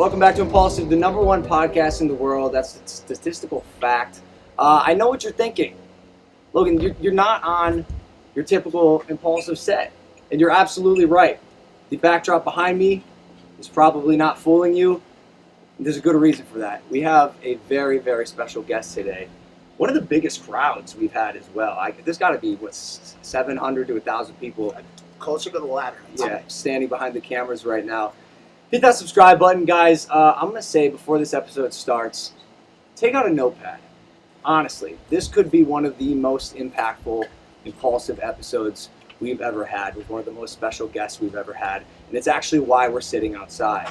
Welcome back to Impulsive, the #1 podcast in the world. That's a statistical fact. I know what you're thinking. Logan, you're not on your typical Impulsive set. And you're absolutely right. The backdrop behind me is probably not fooling you. There's a good reason for that. We have a very, very special guest today. One of the biggest crowds we've had as well. There's got to be, 700 to 1,000 people. Closer to the latter. Yeah, standing behind the cameras right now. Hit that subscribe button, guys. I'm going to say before this episode starts, take out a notepad. Honestly, this could be one of the most impactful, impulsive episodes we've ever had, with one of the most special guests we've ever had. And it's actually why we're sitting outside.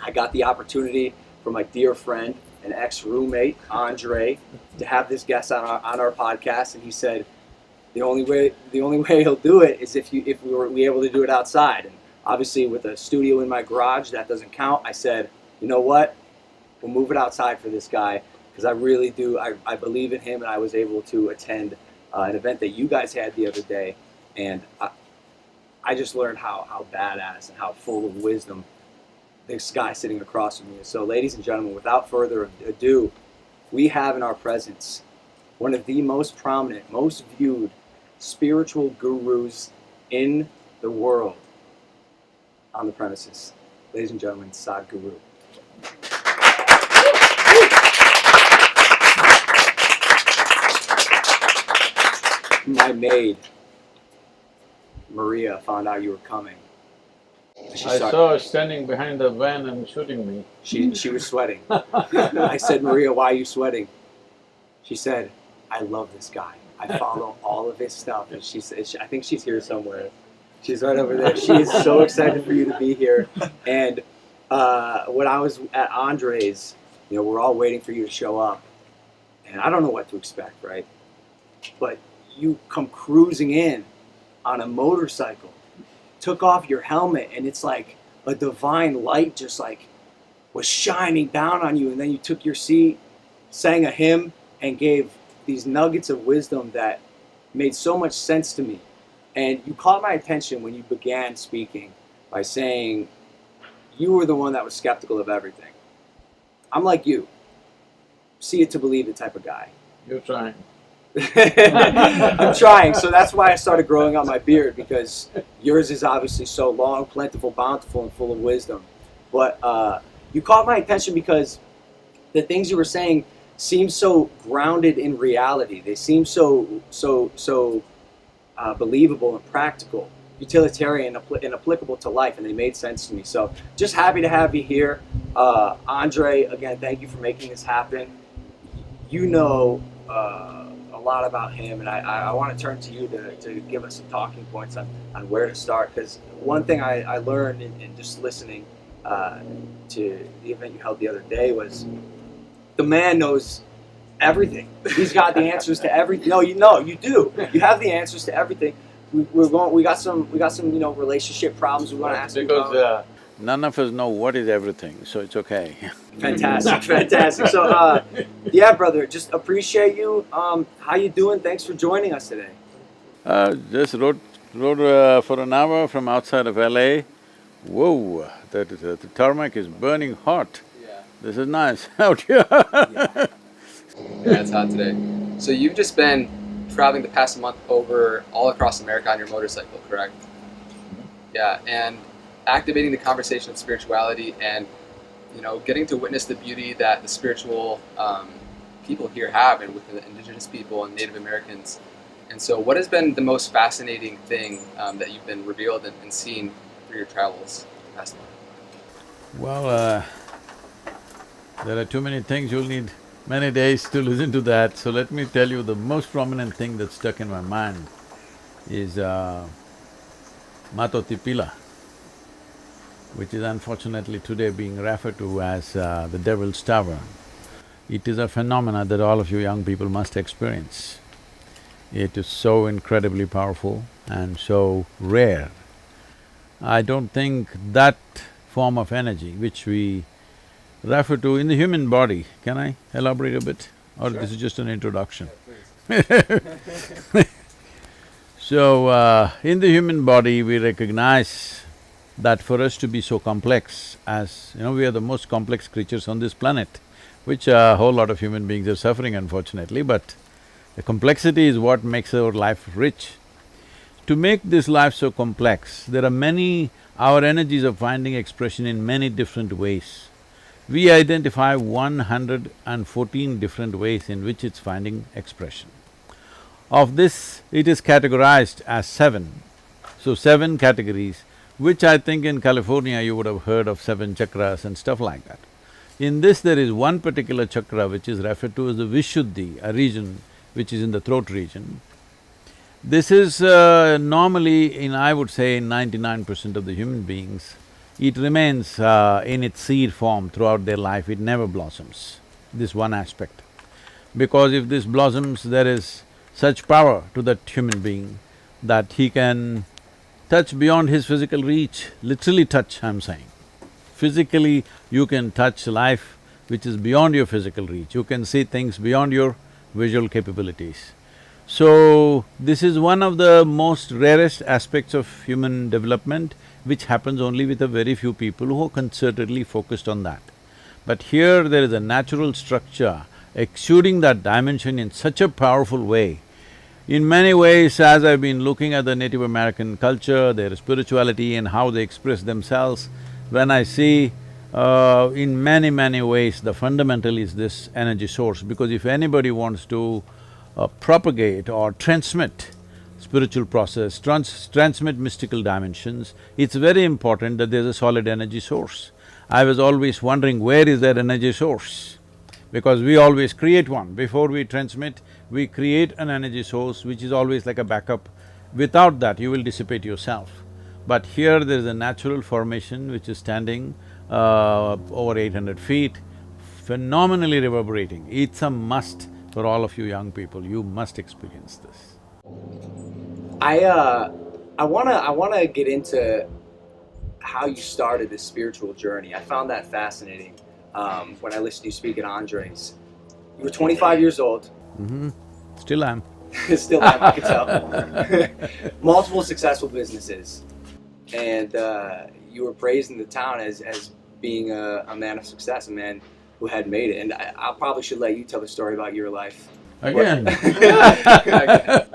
I got the opportunity from my dear friend and ex-roommate, Andre, to have this guest on our podcast, and he said the only way he'll do it is if we were able to do it outside. And obviously, with a studio in my garage, that doesn't count. I said, you know what? We'll move it outside for this guy, because I really do. I believe in him, and I was able to attend an event that you guys had the other day, and I just learned how badass and how full of wisdom this guy sitting across from me is. So, ladies and gentlemen, without further ado, we have in our presence one of the most prominent, most viewed spiritual gurus in the world on the premises. Ladies and gentlemen, Sadhguru. My maid, Maria, found out you were coming. I saw her standing behind the van and shooting me. She was sweating. I said, Maria, why are you sweating? She said, I love this guy. I follow all of his stuff. And she said, I think she's here somewhere. She's right over there. She is so excited for you to be here. And when I was at Andre's, we're all waiting for you to show up. And I don't know what to expect, right? But you come cruising in on a motorcycle, took off your helmet, and it's like a divine light just like was shining down on you. And then you took your seat, sang a hymn, and gave these nuggets of wisdom that made so much sense to me. And you caught my attention when you began speaking by saying you were the one that was skeptical of everything. I'm like you. See it to believe it type of guy. You're trying. I'm trying. So that's why I started growing out my beard, because yours is obviously so long, plentiful, bountiful, and full of wisdom. But you caught my attention because the things you were saying seem so grounded in reality. They seem so believable and practical, utilitarian, and applicable to life, and they made sense to me. So just happy to have you here. Andre, again, thank you for making this happen. You know a lot about him, and I want to turn to you to give us some talking points on where to start, because one thing I learned in just listening to the event you held the other day was the man knows everything. He's got the answers to everything. No, you do. You have the answers to everything. We got some relationship problems we want to ask you about. Because none of us know what is everything, so it's okay. Fantastic. So, yeah, brother, just appreciate you. How you doing? Thanks for joining us today. Just rode for an hour from outside of LA. Whoa, the tarmac is burning hot. Yeah. This is nice out here. Yeah, it's hot today. So you've just been traveling the past month over all across America on your motorcycle, correct? Yeah, and activating the conversation of spirituality, and getting to witness the beauty that the spiritual people here have, and with the indigenous people and Native Americans. And so what has been the most fascinating thing that you've been revealed and seen through your travels the past month? Well, there are too many things, you'll need many days to listen to that. So let me tell you, the most prominent thing that stuck in my mind is Matotipila, which is unfortunately today being referred to as the Devil's Tower. It is a phenomena that all of you young people must experience. It is so incredibly powerful and so rare. I don't think that form of energy which we refer to in the human body, can I elaborate a bit? Or Sure. This is just an introduction? Yeah, please. So, in the human body we recognize that for us to be so complex, as you know, we are the most complex creatures on this planet, which a whole lot of human beings are suffering unfortunately, but the complexity is what makes our life rich. To make this life so complex, there are many… our energies are finding expression in many different ways. We identify 114 different ways in which it's finding expression. Of this, it is categorized as 7. So 7 categories, which I think in California you would have heard of 7 chakras and stuff like that. In this there is one particular chakra which is referred to as the Vishuddhi, a region which is in the throat region. This is normally in, I would say, 99% of the human beings, it remains in its seed form throughout their life, it never blossoms, this one aspect. Because if this blossoms, there is such power to that human being that he can touch beyond his physical reach, literally touch, I'm saying. Physically, you can touch life which is beyond your physical reach, you can see things beyond your visual capabilities. So, this is one of the most rarest aspects of human development, which happens only with a very few people who are concertedly focused on that. But here there is a natural structure exuding that dimension in such a powerful way. In many ways, as I've been looking at the Native American culture, their spirituality and how they express themselves, when I see in many ways the fundamental is this energy source, because if anybody wants to propagate or transmit spiritual process, transmit mystical dimensions, it's very important that there's a solid energy source. I was always wondering, where is that energy source? Because we always create one. Before we transmit, we create an energy source which is always like a backup. Without that, you will dissipate yourself. But here there is a natural formation which is standing over 800 feet, phenomenally reverberating. It's a must for all of you young people, you must experience this. I wanna get into how you started this spiritual journey. I found that fascinating when I listened to you speak at Andre's. You were 25 years old. Still am. Still am, I can tell. Multiple successful businesses, and you were praised in the town as being a man of success, a man who had made it. And I probably should let you tell the story about your life. Again.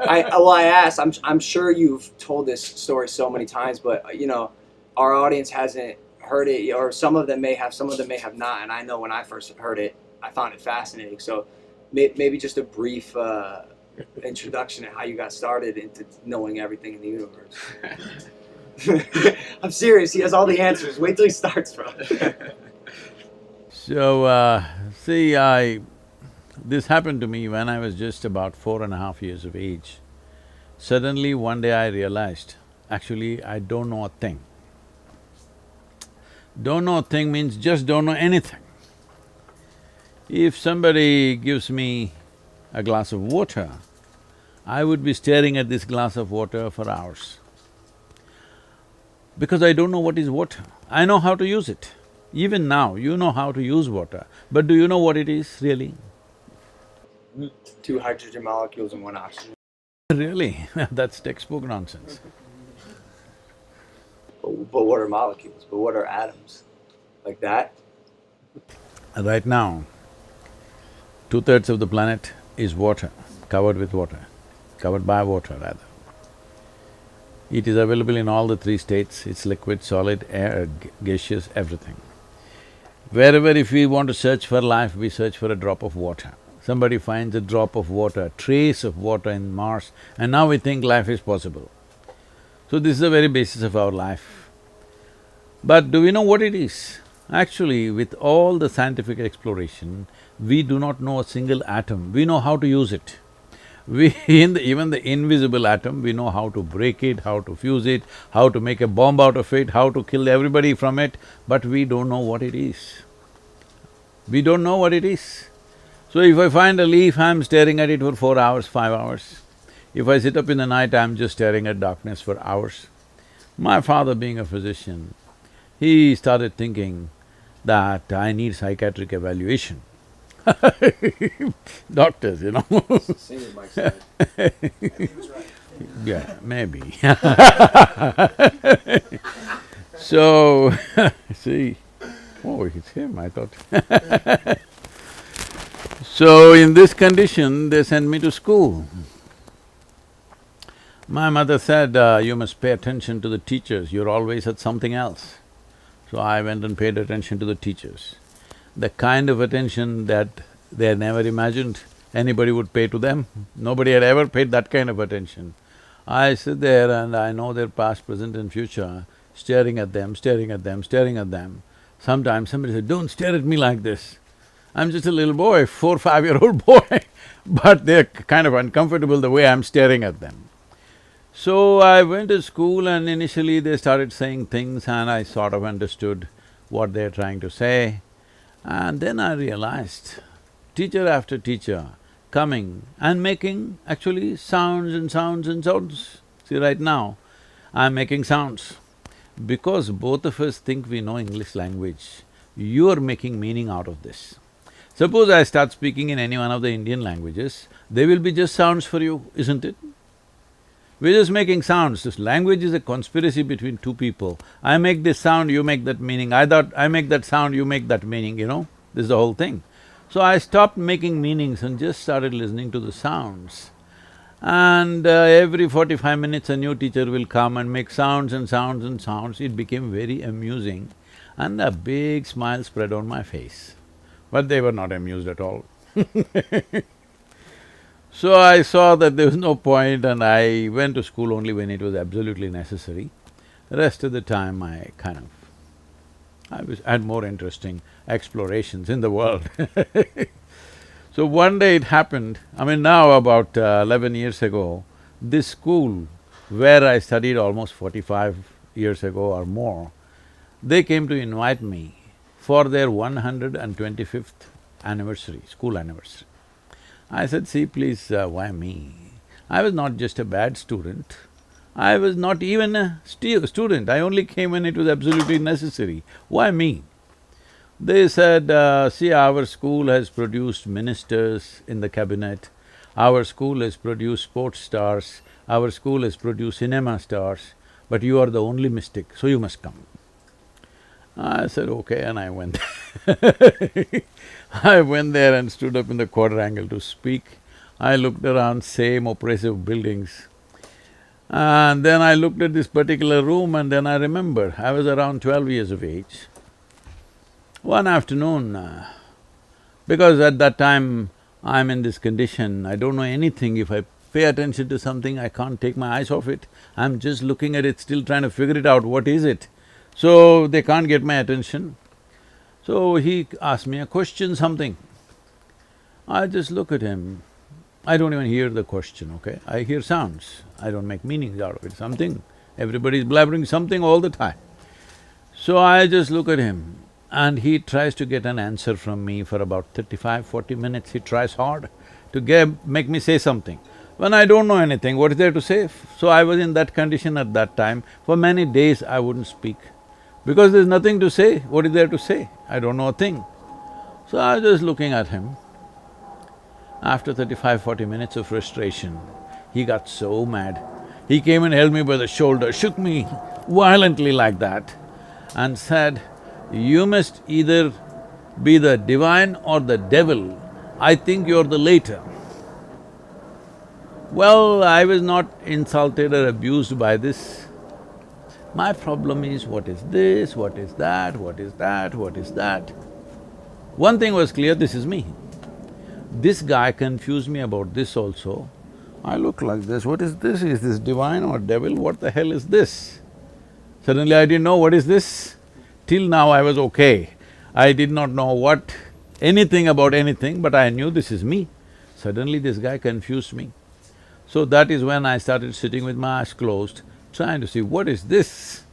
I asked, I'm sure you've told this story so many times, but you know, our audience hasn't heard it, or some of them may have, some of them may have not, and I know when I first heard it, I found it fascinating. So maybe just a brief introduction to how you got started into knowing everything in the universe. I'm serious, he has all the answers. Wait till he starts, bro. So, see, this happened to me when I was just about 4.5 years of age. Suddenly one day I realized, actually I don't know a thing. Don't know a thing means just don't know anything. If somebody gives me a glass of water, I would be staring at this glass of water for hours. Because I don't know what is water. I know how to use it. Even now, you know how to use water, but do you know what it is really? 2 hydrogen molecules and 1 oxygen. Really? That's textbook nonsense. But what are molecules? But what are atoms? Like that? Right now, 2/3 of the planet is water, covered with water, covered by water rather. It is available in all the 3 states, it's liquid, solid, air, gaseous, everything. Wherever if we want to search for life, we search for a drop of water. Somebody finds a drop of water, a trace of water in Mars, and now we think life is possible. So this is the very basis of our life. But do we know what it is? Actually, with all the scientific exploration, we do not know a single atom, we know how to use it. Even the invisible atom, we know how to break it, how to fuse it, how to make a bomb out of it, how to kill everybody from it, but we don't know what it is. We don't know what it is. So if I find a leaf, I'm staring at it for 4 hours, 5 hours. If I sit up in the night, I'm just staring at darkness for hours. My father being a physician, he started thinking that I need psychiatric evaluation. Doctors, you know. Singing Mike said. I think he was right. Yeah, maybe. So, see, oh, it's him, I thought. So, in this condition, they sent me to school. My mother said, you must pay attention to the teachers, you're always at something else. So I went and paid attention to the teachers. The kind of attention that they had never imagined anybody would pay to them. Nobody had ever paid that kind of attention. I sit there and I know their past, present and future, staring at them, staring at them, staring at them. Sometimes somebody said, don't stare at me like this. I'm just a little boy, 4-5-year-old boy, but they're kind of uncomfortable the way I'm staring at them. So I went to school and initially they started saying things and I sort of understood what they're trying to say. And then I realized, teacher after teacher coming and making actually sounds and sounds and sounds. See, right now, I'm making sounds. Because both of us think we know English language, you're making meaning out of this. Suppose I start speaking in any one of the Indian languages, they will be just sounds for you, isn't it? We're just making sounds. This language is a conspiracy between two people. I make this sound, you make that meaning. I make that sound, you make that meaning, you know? This is the whole thing. So I stopped making meanings and just started listening to the sounds. And every 45 minutes a new teacher will come and make sounds and sounds and sounds. It became very amusing and a big smile spread on my face. But they were not amused at all. So I saw that there was no point and I went to school only when it was absolutely necessary. The rest of the time I had more interesting explorations in the world. So one day it happened, now about 11 years ago, this school where I studied almost 45 years ago or more, they came to invite me for their 125th anniversary, school anniversary. I said, see, please, why me? I was not just a bad student, I was not even a student, I only came when it was absolutely necessary. Why me? They said, see, our school has produced ministers in the cabinet, our school has produced sports stars, our school has produced cinema stars, but you are the only mystic, so you must come. I said, okay, and I went I went there and stood up in the quadrangle to speak. I looked around, same oppressive buildings. And then I looked at this particular room and then I remembered, I was around 12 years of age. One afternoon, because at that time I'm in this condition, I don't know anything. If I pay attention to something, I can't take my eyes off it. I'm just looking at it, still trying to figure it out, what is it? So they can't get my attention. So he asked me a question, something. I just look at him. I don't even hear the question, okay? I hear sounds, I don't make meanings out of it, something. Everybody's blabbering something all the time. So I just look at him and he tries to get an answer from me for about 35-40 minutes. He tries hard to make me say something. When I don't know anything, what is there to say? So I was in that condition at that time. For many days I wouldn't speak. Because there's nothing to say, what is there to say? I don't know a thing. So I was just looking at him. After 35-40 minutes of frustration, he got so mad. He came and held me by the shoulder, shook me violently like that and said, you must either be the divine or the devil. I think you're the later. Well, I was not insulted or abused by this. My problem is, what is this, what is that, what is that, what is that? One thing was clear, this is me. This guy confused me about this also. I look like this, what is this? Is this divine or devil? What the hell is this? Suddenly I didn't know what is this. Till now I was okay. I did not know anything about anything, but I knew this is me. Suddenly this guy confused me. So that is when I started sitting with my eyes closed, trying to see, what is this?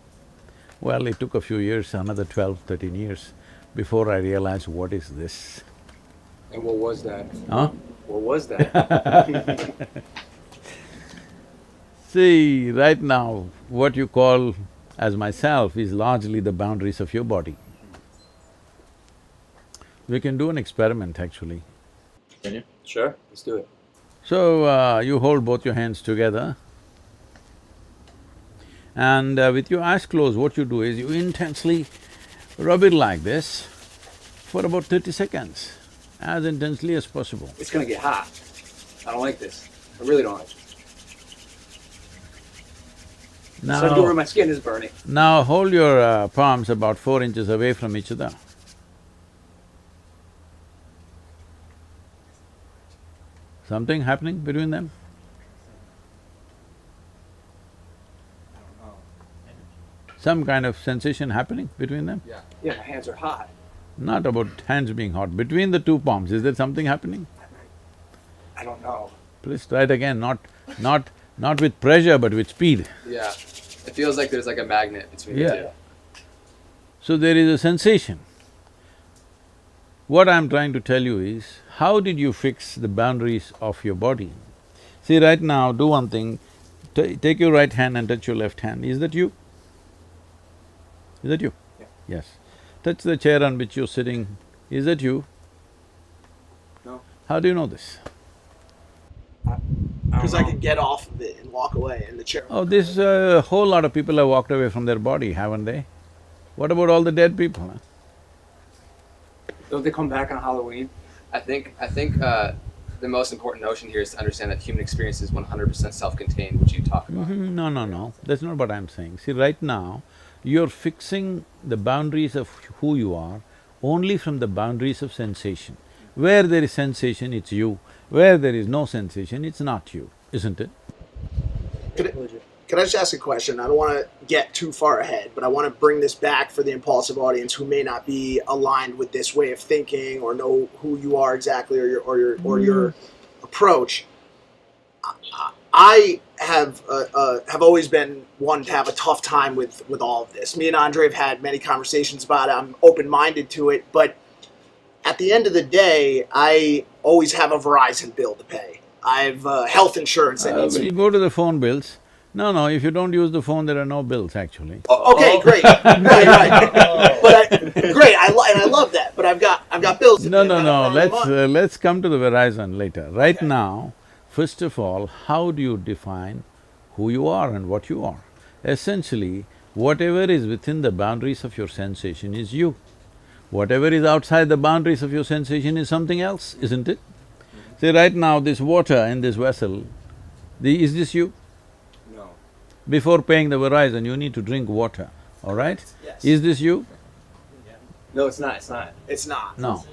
Well, it took a few years, another 12-13 years, before I realized what is this. And what was that? Huh? What was that? See, right now, what you call as myself is largely the boundaries of your body. We can do an experiment, actually. Can you? Sure, let's do it. So, you hold both your hands together And with your eyes closed, what you do is you intensely rub it like this for about 30 seconds, as intensely as possible. It's gonna get hot. I don't like this. I really don't like this. Sadhguru, my skin is burning. Now hold your palms about 4 inches away from each other. Something happening between them? Some kind of sensation happening between them? Yeah. Yeah, my hands are hot. Not about hands being hot, between the two palms, is there something happening? I don't know. Please try it again, not with pressure but with speed. Yeah. It feels like there's like a magnet between the Yeah. two. So there is a sensation. What I'm trying to tell you is, how did you fix the boundaries of your body? See, right now, do one thing, take your right hand and touch your left hand. Is that you? Is that you? Yeah. Yes. Touch the chair on which you're sitting. Is that you? No. How do you know this? Because I can get off of it and walk away in the chair. Oh, this whole lot of people have walked away from their body, haven't they? What about all the dead people, huh? Don't they come back on Halloween? I think the most important notion here is to understand that human experience is 100% self-contained, which you talk about. No, that's not what I'm saying. See, right now, you're fixing the boundaries of who you are only from the boundaries of sensation. Where there is sensation, it's you. Where there is no sensation, it's not you, isn't it? Can I just ask a question? I don't want to get too far ahead, but I want to bring this back for the impulsive audience who may not be aligned with this way of thinking or know who you are exactly or your approach. I have always been one to have a tough time with all of this. Me and Andre have had many conversations about it. I'm open-minded to it, but at the end of the day, I always have a Verizon bill to pay. I have health insurance that needs to You be… go to the phone bills. No, if you don't use the phone, there are no bills actually. Okay, great, right. Great, and I love that. But I've got bills to No, pay. let's come to the Verizon later. Right now, first of all, how do you define who you are and what you are? Essentially, whatever is within the boundaries of your sensation is you. Whatever is outside the boundaries of your sensation is something else, isn't it? See, right now, this water in this vessel, is this you? No. Before paying the Verizon, you need to drink water, all right? Yes. Is this you? No, it's not, it's not. It's not. No.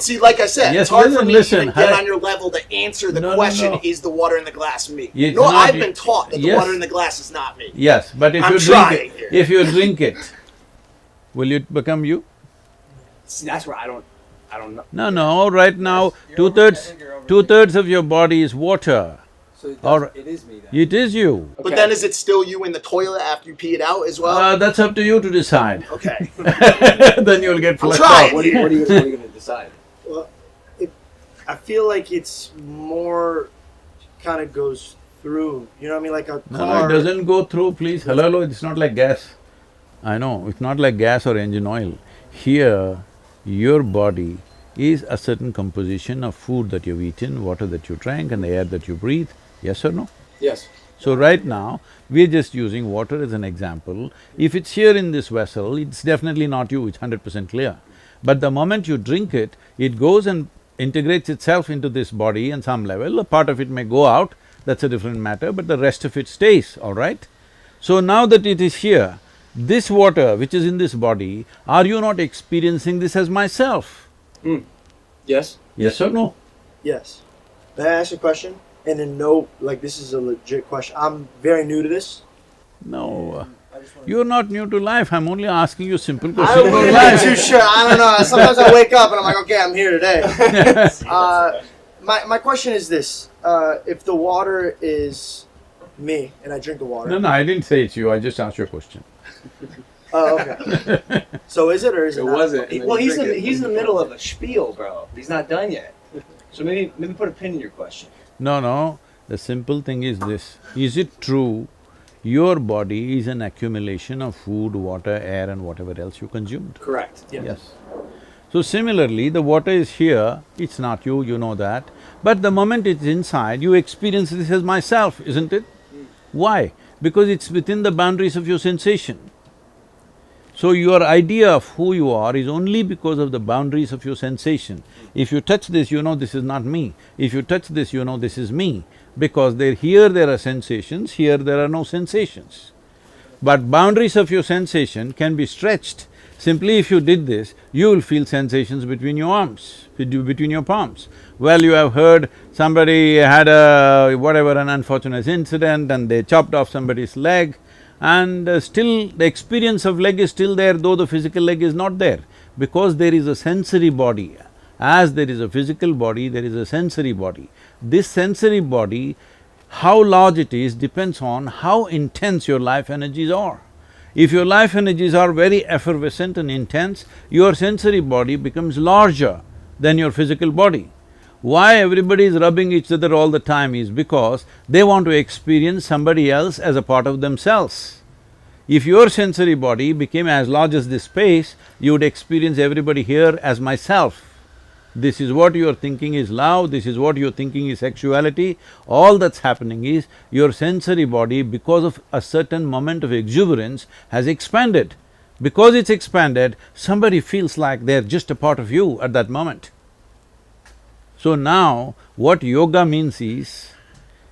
See, like I said, Yes, it's hard for me listen, to even get hi- on your level to answer the No, question, no. is the water in the glass me? It's No, not I've you- been taught that the Yes. water in the glass is not me. Yes, but if I'm you drink trying it, here. if you drink it, will it become you? See, that's where I don't know. No, right now, two-thirds of your body is water. So it, Or- it is me then. It is you. But Okay. then is it still you in the toilet after you pee it out as well? That's up to you to decide. Okay. Then you'll get flushed trying. out. What are you gonna decide? Well, I feel like it's more kind of goes through, you know what I mean, like a No, car. it doesn't go through, please. Hello, it's not like gas. I know, it's not like gas or engine oil. Here, your body is a certain composition of food that you've eaten, water that you drank, and the air that you breathe. Yes or no? Yes. So right now, we're just using water as an example. If it's here in this vessel, it's definitely not you, it's 100% clear. But the moment you drink it, it goes and integrates itself into this body on some level. A part of it may go out, that's a different matter, but the rest of it stays, all right? So now that it is here, this water which is in this body, are you not experiencing this as myself? Yes? Yes or no? Yes. May I ask a question? And then no, like this is a legit question. I'm very new to this. No, you're not new to life, I'm only asking you simple I questions about wouldn't be life. too sure. I don't know. Sometimes I wake up and I'm like, okay, I'm here today. My question is this: if the water is me and I drink the water, No, I didn't say it's you, I just asked you a question. oh, okay. So is it or is it? It not? wasn't. and then Well, you he's drink it. in the middle of a spiel, bro. He's not done yet. So maybe put a pin in your question. No, the simple thing is this, is it true your body is an accumulation of food, water, air and whatever else you consumed? Correct. Yes. So similarly, the water is here, it's not you, you know that, but the moment it's inside, you experience this as myself, isn't it? Why? Because it's within the boundaries of your sensation. So your idea of who you are is only because of the boundaries of your sensation. If you touch this, you know this is not me. If you touch this, you know this is me. Because here there are sensations, here there are no sensations. But boundaries of your sensation can be stretched. Simply if you did this, you will feel sensations between your arms, between your palms. Well, you have heard somebody had an unfortunate incident and they chopped off somebody's leg, and still the experience of leg is still there, though the physical leg is not there, because there is a sensory body. As there is a physical body, there is a sensory body. This sensory body, how large it is depends on how intense your life energies are. If your life energies are very effervescent and intense, your sensory body becomes larger than your physical body. Why everybody is rubbing each other all the time is because they want to experience somebody else as a part of themselves. If your sensory body became as large as this space, you would experience everybody here as myself. This is what you're thinking is love, this is what you're thinking is sexuality. All that's happening is your sensory body, because of a certain moment of exuberance, has expanded. Because it's expanded, somebody feels like they're just a part of you at that moment. So now, what yoga means is,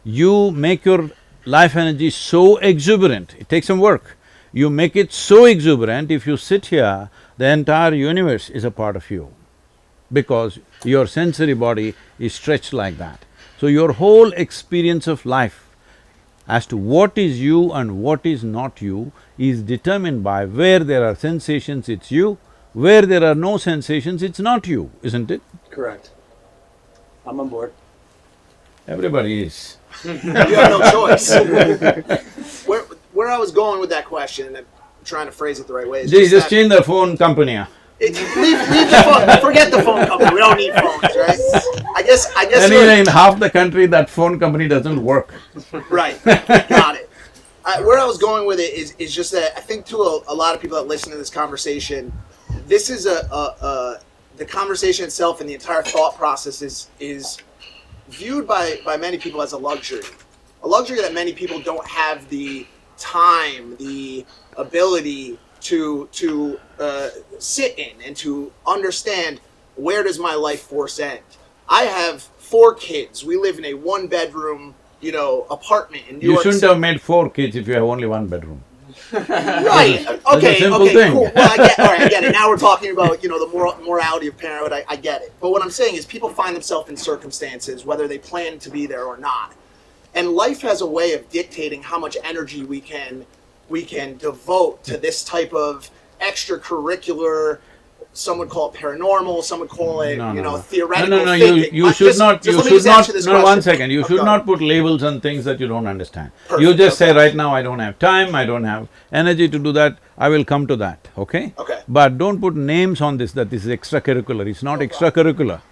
you make your life energy so exuberant, it takes some work. You make it so exuberant, if you sit here, the entire universe is a part of you, because your sensory body is stretched like that. So your whole experience of life as to what is you and what is not you is determined by where there are sensations, it's you, where there are no sensations, it's not you, isn't it? Correct. I'm on board. Everybody is. You have no choice. Where I was going with that question, and I'm trying to phrase it the right way, is Just change the phone company. leave the phone, forget the phone company, we don't need phones, right? I guess Anyway, in half the country, that phone company doesn't work. Right, got it. Where I was going with it is just that I think to a lot of people that listen to this conversation, this is the conversation itself and the entire thought process is viewed by many people as a luxury that many people don't have the time, the ability to sit in and to understand, where does my life force end? I have 4 kids. We live in a 1-bedroom, apartment in New York You shouldn't City. have made 4 kids if you have only 1 bedroom. Right. a Okay. simple Okay. thing. Cool. Well, I get it. Now we're talking about the morality of parenthood. I get it. But what I'm saying is, people find themselves in circumstances whether they plan to be there or not, and life has a way of dictating how much energy we can devote to this type of extracurricular. Some would call it paranormal. Some would call it theoretical thinking. You should not. Let me just answer this question. 1 second. You should Okay. not put labels on things that you don't understand. Perfect, You just say, okay. right now I don't have time, I don't have energy to do that, I will come to that, okay? Okay. But don't put names on this, that this is extracurricular. It's not extracurricular.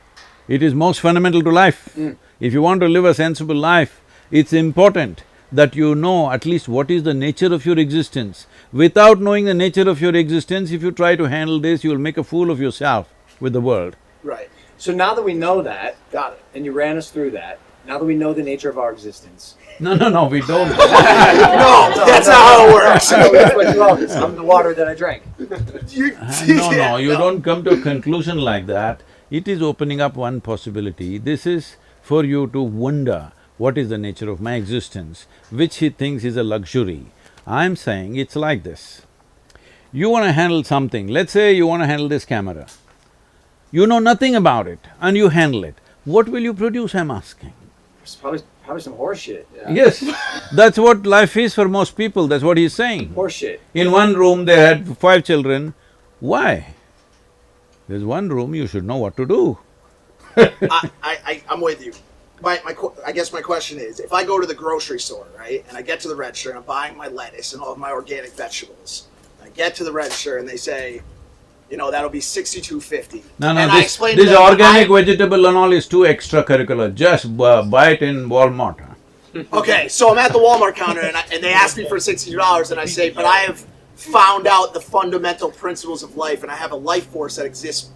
It is most fundamental to life. If you want to live a sensible life, it's important that you know at least what is the nature of your existence. Without knowing the nature of your existence, if you try to handle this, you will make a fool of yourself with the world. Right. So now that we know that, Got it. and you ran us through that, now that we know the nature of our existence… No, we don't. No, that's not how it works. That's what you always… I'm the water that I drank. No, you don't come to a conclusion like that. It is opening up one possibility. This is for you to wonder, what is the nature of my existence, which he thinks is a luxury. I'm saying it's like this. You want to handle something, let's say you want to handle this camera. You know nothing about it and you handle it. What will you produce, I'm asking? It's probably some horse shit. Yeah. Yes, that's what life is for most people, that's what he's saying. Horse shit. In one room they had 5 children. Why? There's one room, you should know what to do. I'm with you. I guess my question is, if I go to the grocery store, right, and I get to the register and I'm buying my lettuce and all of my organic vegetables, I get to the register and they say, that'll be $62.50. No, and I this explain to them, organic vegetable and all is too extracurricular, just buy it in Walmart. Okay, so I'm at the Walmart counter and they ask me for $62 and I say, but I have found out the fundamental principles of life and I have a life force that exists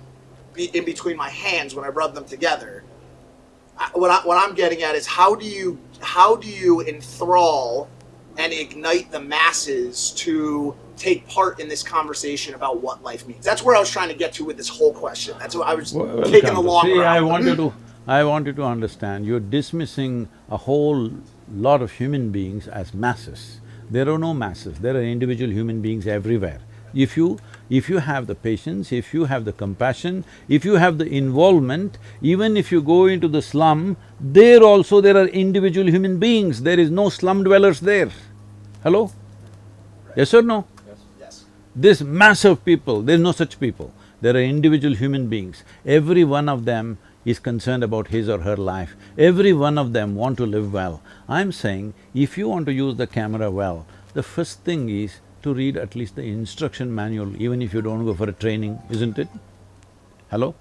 in between my hands when I rub them together. What I'm getting at is, how do you enthrall and ignite the masses to take part in this conversation about what life means? That's where I was trying to get to with this whole question. That's what I was taking the long See, route. I want you to understand, you're dismissing a whole lot of human beings as masses. There are no masses, there are individual human beings everywhere. If you have the patience, if you have the compassion, if you have the involvement, even if you go into the slum, there also there are individual human beings, there is no slum dwellers there. Hello? Yes or no? Yes. This mass of people, there's no such people. There are individual human beings. Every one of them is concerned about his or her life. Every one of them want to live well. I'm saying, if you want to use the camera well, the first thing is to read at least the instruction manual, even if you don't go for a training, isn't it? Hello?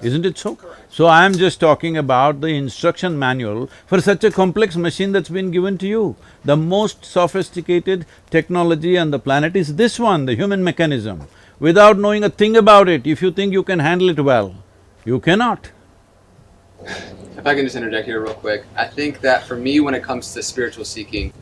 Isn't it so? So I'm just talking about the instruction manual for such a complex machine that's been given to you. The most sophisticated technology on the planet is this one, the human mechanism. Without knowing a thing about it, if you think you can handle it well, you cannot. If I can just interject here real quick, I think that for me, when it comes to spiritual seeking,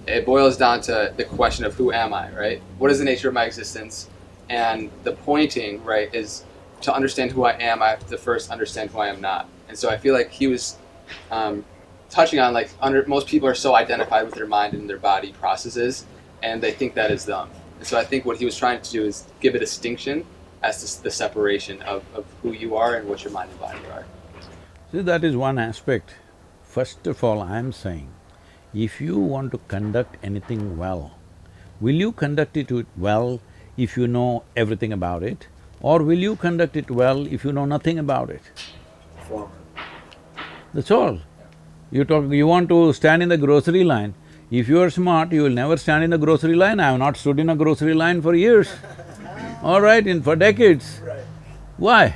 it boils down to the question of who am I, right? What is the nature of my existence? And the pointing, right, is to understand who I am, I have to first understand who I am not. And so I feel like he was touching on, like, most people are so identified with their mind and their body processes, and they think that is them. And so I think what he was trying to do is give a distinction as to the separation of who you are and what your mind and body are. See, that is one aspect. First of all, I'm saying, if you want to conduct anything well, will you conduct it well if you know everything about it? Or will you conduct it well if you know nothing about it? Former. That's all. You want to stand in the grocery line, if you are smart, you will never stand in the grocery line. I have not stood in a grocery line for years. All right, for decades. Right. Why?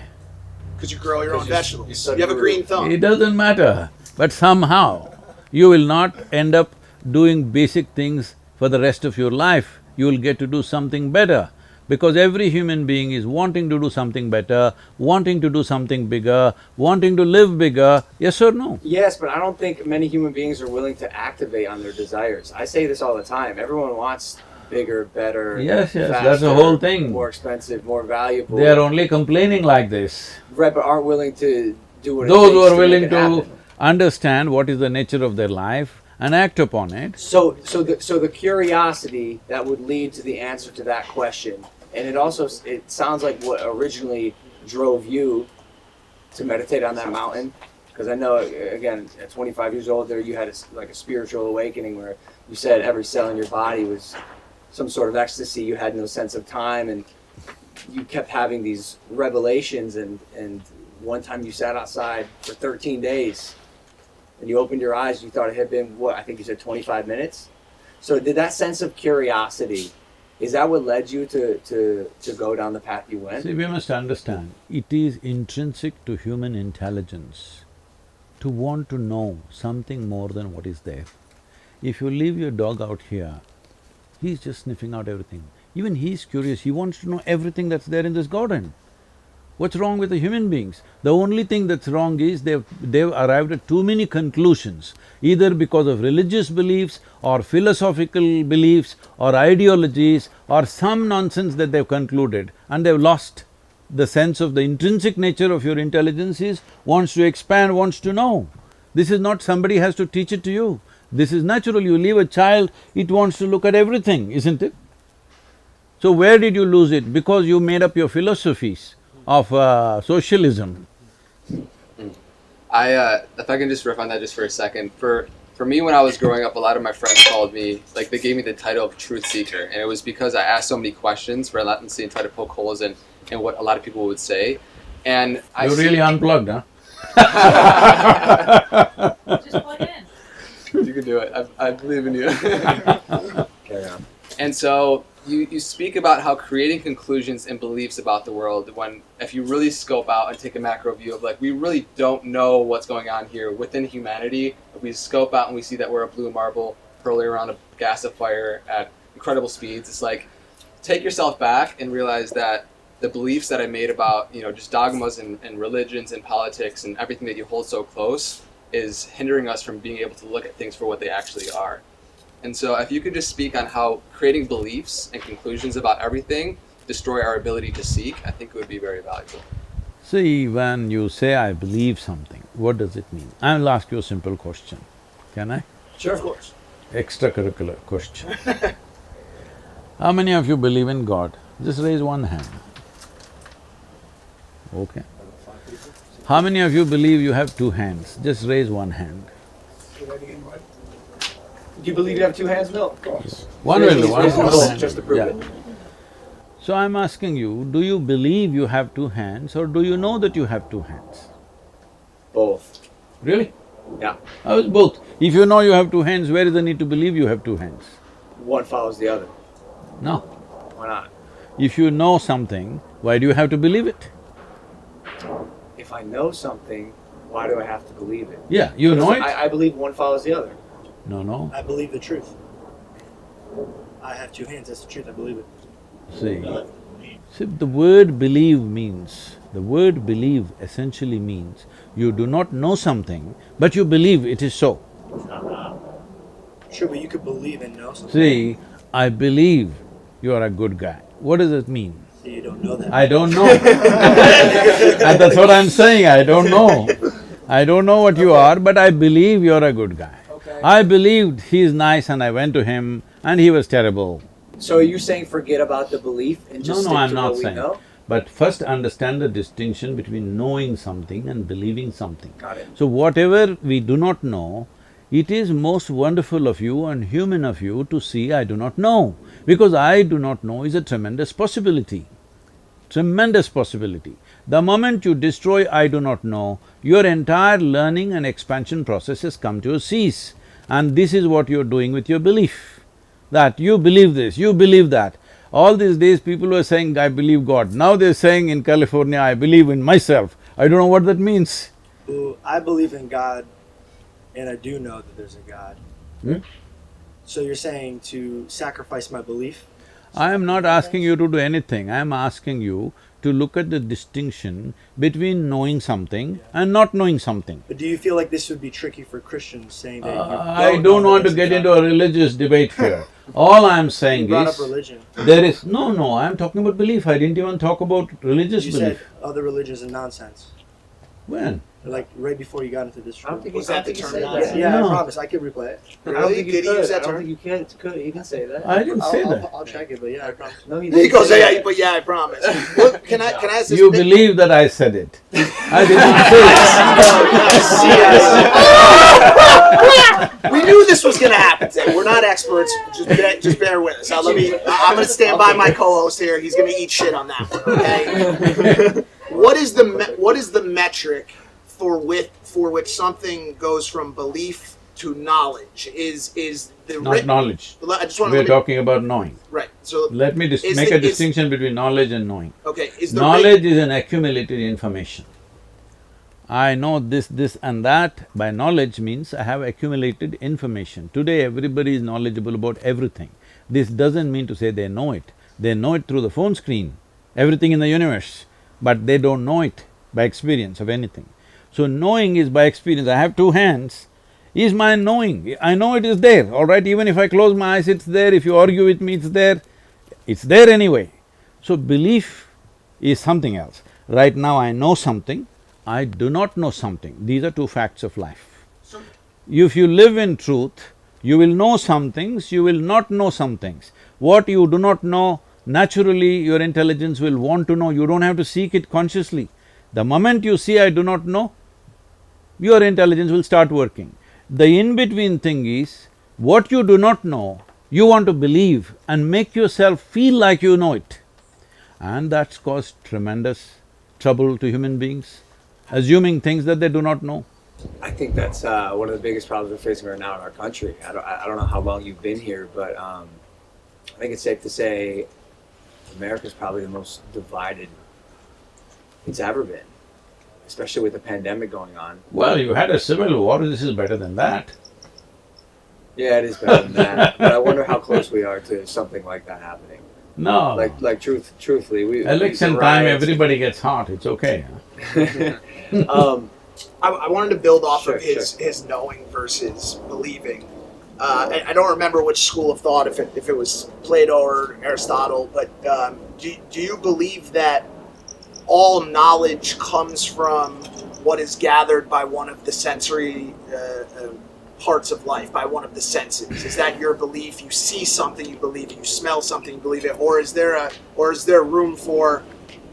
Because you grow your own vegetables. you You have a green thumb. It doesn't matter, but somehow you will not end up doing basic things for the rest of your life. You will get to do something better, because every human being is wanting to do something better, wanting to do something bigger, wanting to live bigger, yes or no? Yes, but I don't think many human beings are willing to activate on their desires. I say this all the time. Everyone wants bigger, better, Yes, faster, that's the whole thing. more expensive, more valuable. They are only complaining like this. Right, but aren't willing to do what it Those takes who are to willing make it to happen. understand what is the nature of their life and act upon it. So the curiosity that would lead to the answer to that question, and it sounds like what originally drove you to meditate on that mountain, because I know, again, at 25 years old, there you had a spiritual awakening where you said every cell in your body was some sort of ecstasy. You had no sense of time, and you kept having these revelations. And one time you sat outside for 13 days, and you opened your eyes. You thought it had been what I think you said 25 minutes. So did that sense of curiosity? Is that what led you to go down the path you went? See, we must understand, it is intrinsic to human intelligence to want to know something more than what is there. If you leave your dog out here, he's just sniffing out everything. Even he's curious, he wants to know everything that's there in this garden. What's wrong with the human beings? The only thing that's wrong is they've arrived at too many conclusions, either because of religious beliefs or philosophical beliefs or ideologies or some nonsense that they've concluded, and they've lost the sense of the intrinsic nature of your intelligence is wants to expand, wants to know. This is not somebody has to teach it to you. This is natural. You leave a child, it wants to look at everything, isn't it? So where did you lose it? Because you made up your philosophies of socialism. If I can just riff on that just for a second. For me, when I was growing up, a lot of my friends called me, like, they gave me the title of truth seeker, and it was because I asked so many questions relentlessly and tried to poke holes in what a lot of people would say. And You're really unplugged, huh? Just plug in. You can do it. I believe in you. Carry on. And so you speak about how creating conclusions and beliefs about the world, when if you really scope out and take a macro view of, like, we really don't know what's going on here within humanity. If we scope out and we see that we're a blue marble hurling around a gasifier at incredible speeds, it's like, take yourself back and realize that the beliefs that I made about, just dogmas and religions and politics and everything that you hold so close is hindering us from being able to look at things for what they actually are. And so if you could just speak on how creating beliefs and conclusions about everything destroy our ability to seek, I think it would be very valuable. See, when you say, I believe something, what does it mean? I'll ask you a simple question, can I? Sure, of course. Extracurricular question. How many of you believe in God? Just raise one hand. Okay. How many of you believe you have two hands? Just raise one hand. Do you believe you have two hands? No, of course. One will do, one hand. Just to prove Yeah. it. So I'm asking you, do you believe you have two hands or do you know that you have two hands? Both. Really? Yeah. How is both? If you know you have two hands, where is the need to believe you have two hands? One follows the other. No. Why not? If you know something, why do you have to believe it? If I know something, why do I have to believe it? Yeah, you know it? I believe one follows the other. No. I believe the truth. I have two hands, that's the truth, I believe it. See, the word believe essentially means you do not know something, but you believe it is so. Sure, but you could believe and know something. See, I believe you are a good guy. What does it mean? So you don't know that. I don't know. And that's what I'm saying, I don't know. I don't know what you are, but I believe you're a good guy. Okay. I believed he's nice and I went to him and he was terrible. So are you saying forget about the belief and just No, stick I'm to not what we saying. know? But first understand the distinction between knowing something and believing something. Got it. So whatever we do not know, it is most wonderful of you and human of you to see I do not know. Because I do not know is a tremendous possibility. Tremendous possibility. The moment you destroy I do not know, your entire learning and expansion process has come to a cease. And this is what you're doing with your belief. That you believe this, you believe that. All these days people were saying, I believe God. Now they're saying in California, I believe in myself. I don't know what that means. Well, I believe in God, and I do know that there's a God. Hmm? So you're saying to sacrifice my belief? I am not asking you to do anything, I am asking you to look at the distinction between knowing something and not knowing something. But do you feel like this would be tricky for Christians, saying that I don't want to get into a religious debate here. All I am saying You brought up is, religion. there is… No, I am talking about belief, I didn't even talk about religious You belief. said other religions are nonsense. When? Like right before you got into this I don't room. think Was I don't that the think term said you that. used? Yeah, No. I promise. I could replay it. I don't Really? think Did he use that I don't term? think you can. You can say that. I didn't say that. I'll check it, but yeah, I promise. No, he He didn't goes, say yeah, that. but yeah, I promise. What, can I ask this? You believe that I said it. I did not say it. We knew this was going to happen today. We're not experts. Just bear with us. I'm going to stand by my co-host here. He's going to eat shit on that one. Okay. What is the metric for which something goes from belief to knowledge? Is the Not knowledge. I just want We're to talking about knowing. right. So Let me Is make the- a is- distinction between knowledge and knowing. okay, is the Knowledge is an accumulated information. I know this and that. By knowledge means I have accumulated information. Today everybody is knowledgeable about everything. This doesn't mean to say they know it. They know it through the phone screen, everything in the universe, but they don't know it by experience of anything. So knowing is by experience. I have two hands, is my knowing. I know it is there, all right? Even if I close my eyes, it's there. If you argue with me, it's there. It's there anyway. So belief is something else. Right now I know something, I do not know something. These are two facts of life. If you live in truth, you will know some things, you will not know some things. What you do not know, naturally your intelligence will want to know, you don't have to seek it consciously. The moment you see I do not know, your intelligence will start working. The in-between thing is, what you do not know, you want to believe and make yourself feel like you know it. And that's caused tremendous trouble to human beings, assuming things that they do not know. I think that's one of the biggest problems we're facing right now in our country. I don't know how long you've been here, but I think it's safe to say America's probably the most divided it's ever been, especially with the pandemic going on. Well, you had a civil war, this is better than that. Yeah, it is better than that, but I wonder how close we are to something like that happening. No. Truthfully, we Election the time, riots- everybody gets hot, it's okay. I wanted to build off Sure, of his knowing versus believing. I don't remember which school of thought, if it was Plato or Aristotle, but do you believe that all knowledge comes from what is gathered by one of the sensory parts of life, by one of the senses? Is that your belief? You see something, you believe it. You smell something, you believe it. Or is there room for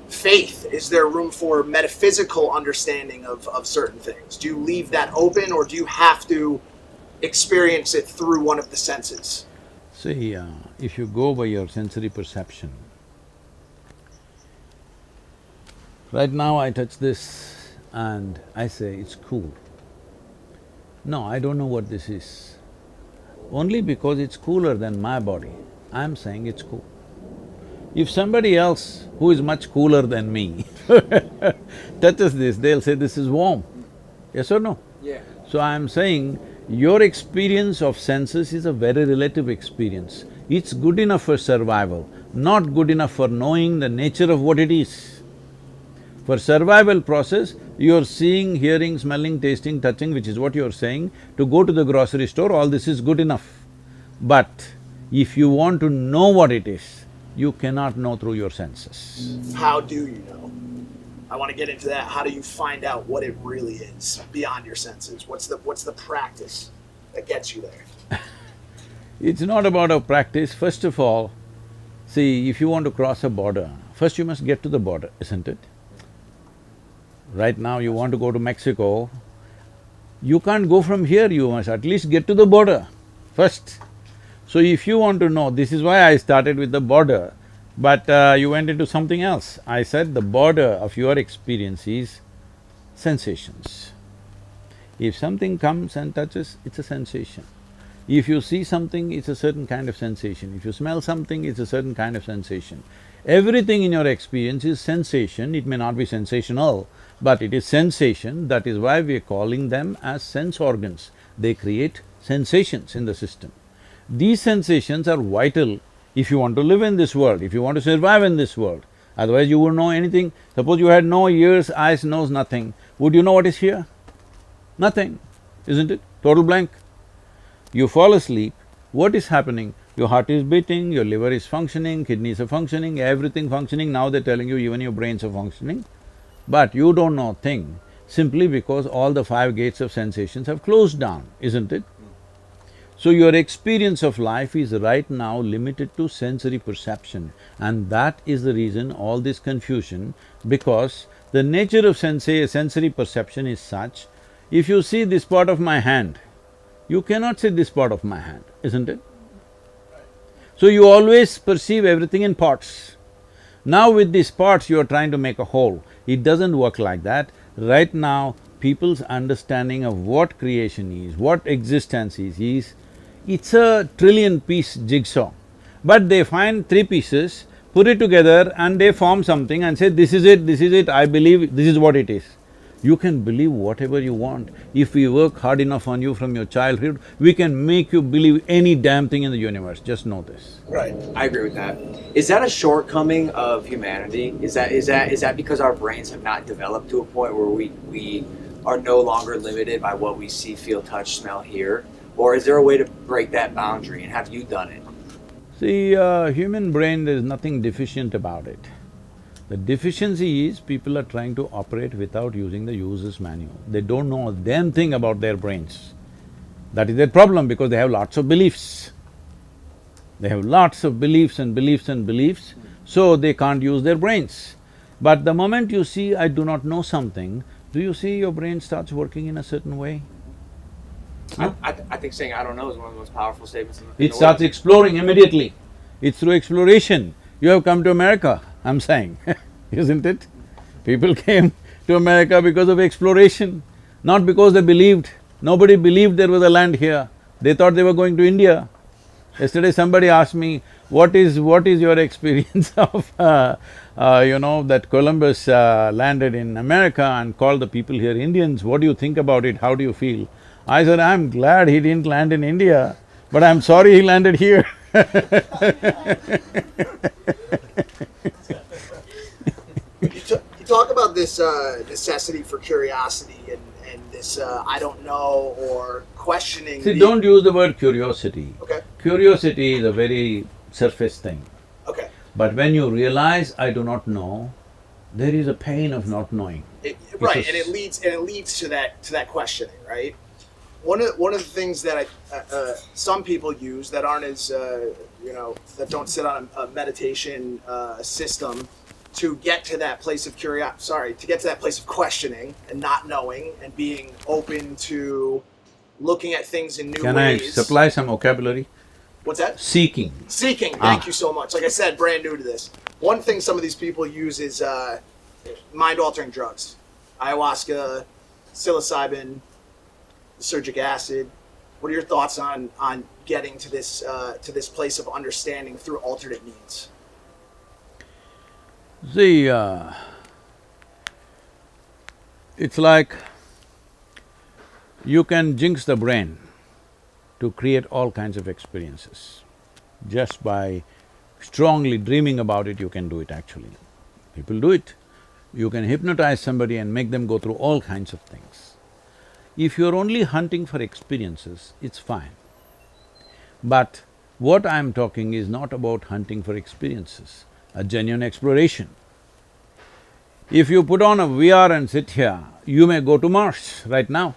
faith? Is there room for metaphysical understanding of certain things? Do you leave that open, or do you have to experience it through one of the senses? See, if you go by your sensory perception, right now I touch this and I say, it's cool. No, I don't know what this is. Only because it's cooler than my body, I'm saying it's cool. If somebody else who is much cooler than me touches this, they'll say this is warm. Yes or no? Yeah. So I'm saying your experience of senses is a very relative experience. It's good enough for survival, not good enough for knowing the nature of what it is. For survival process, you're seeing, hearing, smelling, tasting, touching, which is what you're saying. To go to the grocery store, all this is good enough. But if you want to know what it is, you cannot know through your senses. How do you know? I want to get into that. How do you find out what it really is beyond your senses? What's the practice that gets you there? It's not about a practice. First of all, see, if you want to cross a border, first you must get to the border, isn't it? Right now you want to go to Mexico, you can't go from here, you must at least get to the border first. So if you want to know, this is why I started with the border, but you went into something else. I said the border of your experience is sensations. If something comes and touches, it's a sensation. If you see something, it's a certain kind of sensation. If you smell something, it's a certain kind of sensation. Everything in your experience is sensation. It may not be sensational, but it is sensation. That is why we are calling them as sense organs. They create sensations in the system. These sensations are vital if you want to live in this world, if you want to survive in this world. Otherwise you wouldn't know anything. Suppose you had no ears, eyes, nose, nothing. Would you know what is here? Nothing, isn't it? Total blank. You fall asleep, what is happening? Your heart is beating, your liver is functioning, kidneys are functioning, everything functioning. Now they're telling you even your brains are functioning. But you don't know a thing simply because all the five gates of sensations have closed down, isn't it? So your experience of life is right now limited to sensory perception, and that is the reason all this confusion, because the nature of sensory perception is such, if you see this part of my hand, you cannot see this part of my hand, isn't it? So you always perceive everything in parts. Now with these parts you are trying to make a whole. It doesn't work like that. Right now, people's understanding of what creation is, what existence is, it's a trillion-piece jigsaw. But they find three pieces, put it together and they form something and say, this is it, I believe this is what it is. You can believe whatever you want. If we work hard enough on you from your childhood, we can make you believe any damn thing in the universe, just know this. Right. I agree with that. Is that a shortcoming of humanity? Is that because our brains have not developed to a point where we are no longer limited by what we see, feel, touch, smell, hear? Or is there a way to break that boundary, and have you done it? See, human brain, there is nothing deficient about it. The deficiency is people are trying to operate without using the user's manual. They don't know a damn thing about their brains. That is their problem because they have lots of beliefs. They have lots of beliefs and beliefs and beliefs, so they can't use their brains. But the moment you see, I do not know something, do you see your brain starts working in a certain way? I think saying I don't know is one of the most powerful statements in the It starts exploring immediately. It's through exploration. You have come to America, I'm saying, isn't it? People came to America because of exploration, not because they believed. Nobody believed there was a land here. They thought they were going to India. Yesterday somebody asked me, what is your experience of, that Columbus landed in America and called the people here Indians, what do you think about it, how do you feel? I said, I'm glad he didn't land in India, but I'm sorry he landed here. You talk about this necessity for curiosity and this I don't know or questioning. See, don't use the word curiosity. Okay. Curiosity is a very surface thing. Okay. But when you realize I do not know, there is a pain of not knowing. Right, and it leads to that questioning, right? One of the things that some people use that aren't as that don't sit on a meditation system to get to that place of to get to that place of questioning and not knowing and being open to looking at things in new Can ways. I supply some vocabulary? What's that? Seeking. Seeking. Thank you so much. Like I said, brand new to this. One thing some of these people use is mind-altering drugs, ayahuasca, psilocybin, surgic acid. What are your thoughts on getting to this place of understanding through alternate means? See, it's like you can jinx the brain to create all kinds of experiences. Just by strongly dreaming about it, you can do it actually. People do it. You can hypnotize somebody and make them go through all kinds of things. If you're only hunting for experiences, it's fine. But what I'm talking is not about hunting for experiences, a genuine exploration. If you put on a VR and sit here, you may go to Mars right now.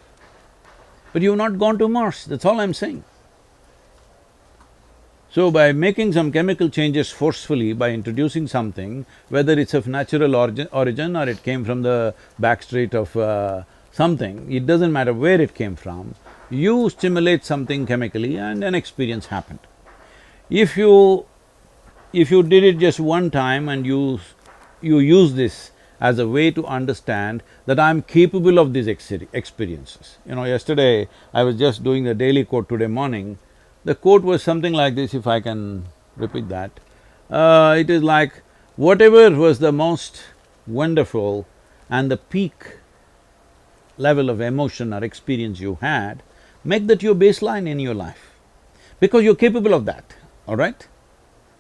But you've not gone to Mars, that's all I'm saying. So by making some chemical changes forcefully, by introducing something, whether it's of natural origin or it came from the backstreet of something, it doesn't matter where it came from, you stimulate something chemically and an experience happened. If you did it just one time and you use this as a way to understand that I'm capable of these experiences. Yesterday I was just doing the daily quote today morning. The quote was something like this, if I can repeat that. It is like, whatever was the most wonderful and the peak level of emotion or experience you had, make that your baseline in your life. Because you're capable of that, all right?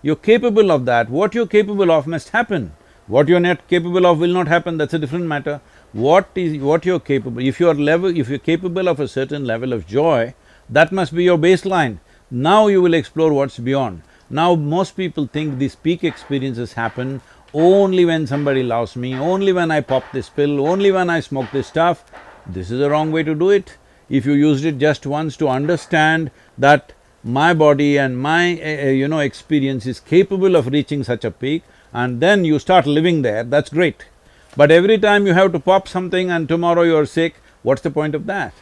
You're capable of that. What you're capable of must happen. What you're not capable of will not happen, that's a different matter. What you're capable… if you're capable of a certain level of joy, that must be your baseline. Now you will explore what's beyond. Now most people think these peak experiences happen only when somebody loves me, only when I pop this pill, only when I smoke this stuff. This is the wrong way to do it. If you used it just once to understand that my body and my experience is capable of reaching such a peak, and then you start living there, that's great. But every time you have to pop something and tomorrow you're sick, what's the point of that?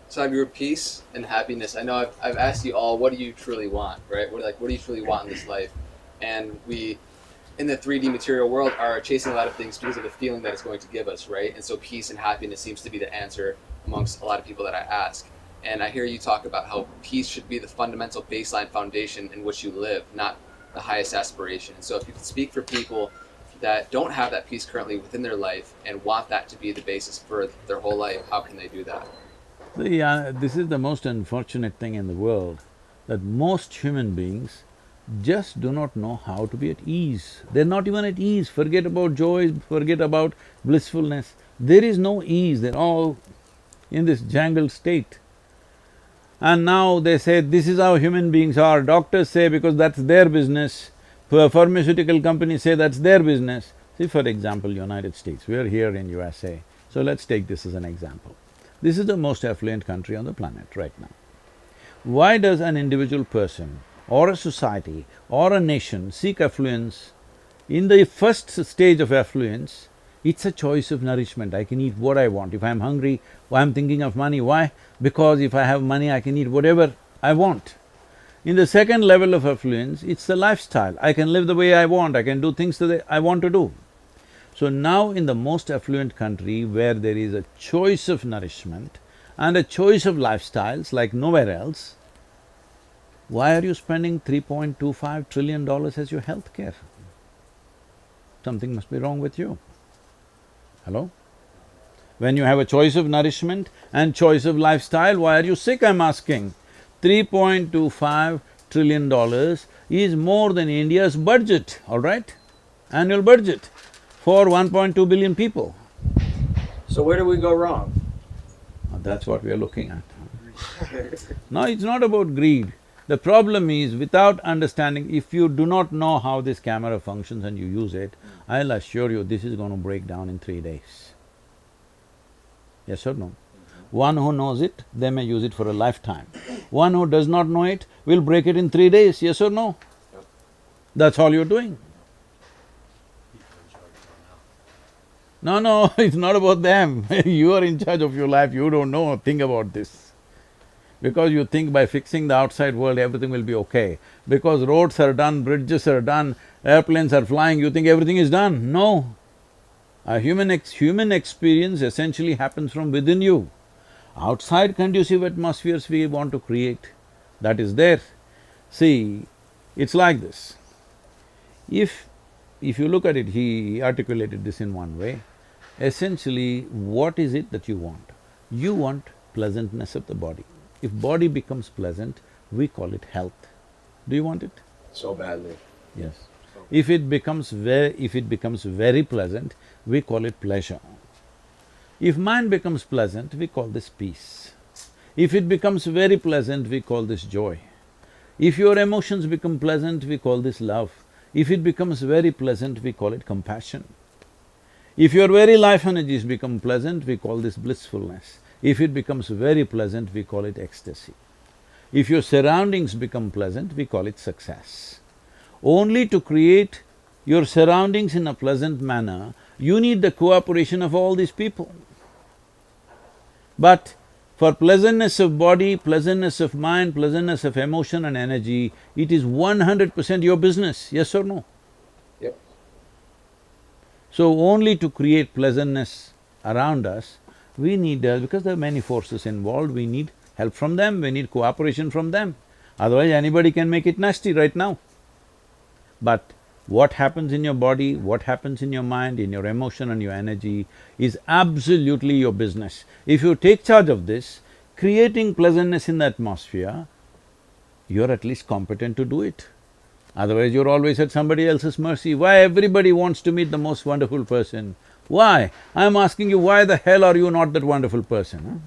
Sadhguru, peace and happiness. I know I've asked you all, what do you truly want, right? What do you truly want in this life? And we, in the 3D material world, are chasing a lot of things because of the feeling that it's going to give us, right? And so peace and happiness seems to be the answer amongst a lot of people that I ask. And I hear you talk about how peace should be the fundamental baseline foundation in which you live, not the highest aspiration. And so if you could speak for people that don't have that peace currently within their life and want that to be the basis for their whole life, how can they do that? See, this is the most unfortunate thing in the world, that most human beings just do not know how to be at ease. They're not even at ease. Forget about joy, forget about blissfulness. There is no ease, they're all in this jangled state. And now they say, this is how human beings are. Doctors say because that's their business, pharmaceutical companies say that's their business. See, for example, United States, we are here in USA, so let's take this as an example. This is the most affluent country on the planet right now. Why does an individual person or a society or a nation seek affluence? In the first stage of affluence, it's a choice of nourishment. I can eat what I want. If I'm hungry, I'm thinking of money. Why? Because if I have money, I can eat whatever I want. In the second level of affluence, it's the lifestyle. I can live the way I want, I can do things that I want to do. So now in the most affluent country where there is a choice of nourishment and a choice of lifestyles like nowhere else, why are you spending $3.25 trillion as your health care? Something must be wrong with you. Hello? When you have a choice of nourishment and choice of lifestyle, why are you sick, I'm asking? $3.25 trillion is more than India's budget, all right? Annual budget for 1.2 billion people. So where do we go wrong? That's what we are looking at. No, it's not about greed. The problem is, without understanding, if you do not know how this camera functions and you use it, I'll assure you this is going to break down in 3 days. Yes or no? One who knows it, they may use it for a lifetime. One who does not know it will break it in 3 days, yes or no? That's all you're doing. No, it's not about them. You are in charge of your life, you don't know, think about this. Because you think by fixing the outside world everything will be okay. Because roads are done, bridges are done, airplanes are flying, you think everything is done. No. A human experience essentially happens from within you. Outside conducive atmospheres we want to create, that is there. See, it's like this. If you look at it, he articulated this in one way. Essentially, what is it that you want? You want pleasantness of the body. If body becomes pleasant, we call it health. Do you want it? So badly. Yes. If it becomes very pleasant, we call it pleasure. If mind becomes pleasant, we call this peace. If it becomes very pleasant, we call this joy. If your emotions become pleasant, we call this love. If it becomes very pleasant, we call it compassion. If your very life energies become pleasant, we call this blissfulness. If it becomes very pleasant, we call it ecstasy. If your surroundings become pleasant, we call it success. Only to create your surroundings in a pleasant manner, you need the cooperation of all these people. But for pleasantness of body, pleasantness of mind, pleasantness of emotion and energy, it is 100% your business, yes or no? Yep. So only to create pleasantness around us, we need… because there are many forces involved, we need help from them, we need cooperation from them. Otherwise anybody can make it nasty right now. But what happens in your body, what happens in your mind, in your emotion and your energy is absolutely your business. If you take charge of this, creating pleasantness in the atmosphere, you're at least competent to do it. Otherwise you're always at somebody else's mercy. Why everybody wants to meet the most wonderful person? Why? I'm asking you, why the hell are you not that wonderful person, huh?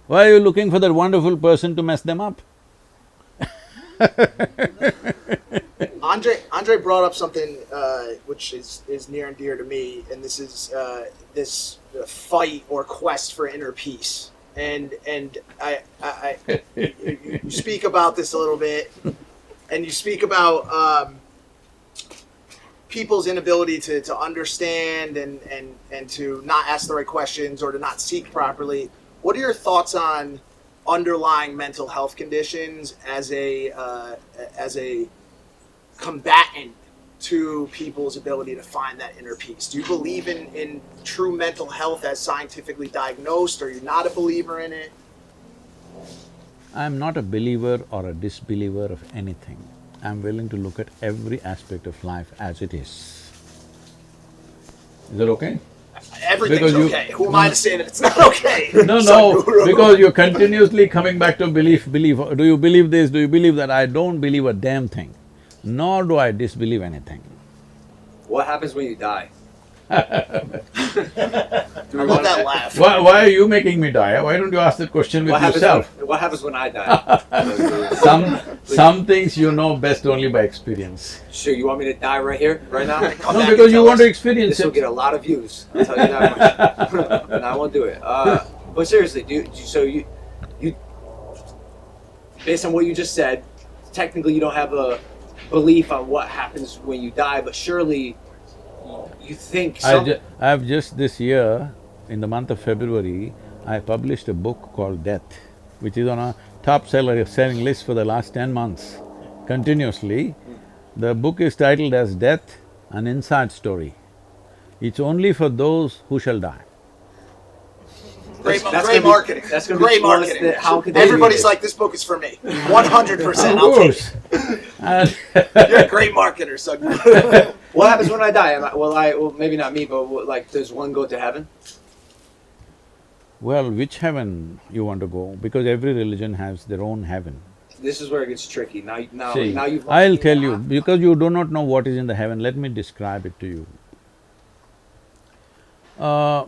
Why are you looking for that wonderful person to mess them up? Andre brought up something which is near and dear to me, and this is this fight or quest for inner peace. And you speak about this a little bit, and you speak about people's inability to understand and to not ask the right questions or to not seek properly. What are your thoughts on underlying mental health conditions as a combatant to people's ability to find that inner peace? Do you believe in true mental health as scientifically diagnosed, or are you not a believer in it? I'm not a believer or a disbeliever of anything. I'm willing to look at every aspect of life as it is. Is that okay? Everything's Because okay. Who am I to say that it's not okay? No, Sadhguru. because you're continuously coming back to belief, do you believe this, do you believe that? I don't believe a damn thing, nor do I disbelieve anything. What happens when you die? I love that laugh. Why are you making me die? Why don't you ask that question with yourself? What happens when I die? Some things you know best only by experience. Sure, you want me to die right here, right now? Come No, back because and you tell want to us. experience This will it. get a lot of views, I'll tell you that much. And I won't do it. But seriously, so you, based on what you just said, technically you don't have a belief on what happens when you die, but surely you think I've just this year, in the month of February, I published a book called Death, which is on a top selling list for the last 10 months, continuously. The book is titled as Death, an Inside Story. It's only for those who shall die. Great gonna marketing. That's gonna Great be plus marketing. how could they Everybody's read it? like, this book is for me. 100%. Of I'll take course. And it. You're a great marketer, Sadhguru. What happens when I die? Well, maybe not me, but like, does one go to heaven? well, which heaven you want to go? Because every religion has their own heaven. This is where it gets tricky. See, Now you've. I'll tell you, because you do not know what is in the heaven, let me describe it to you. Uh,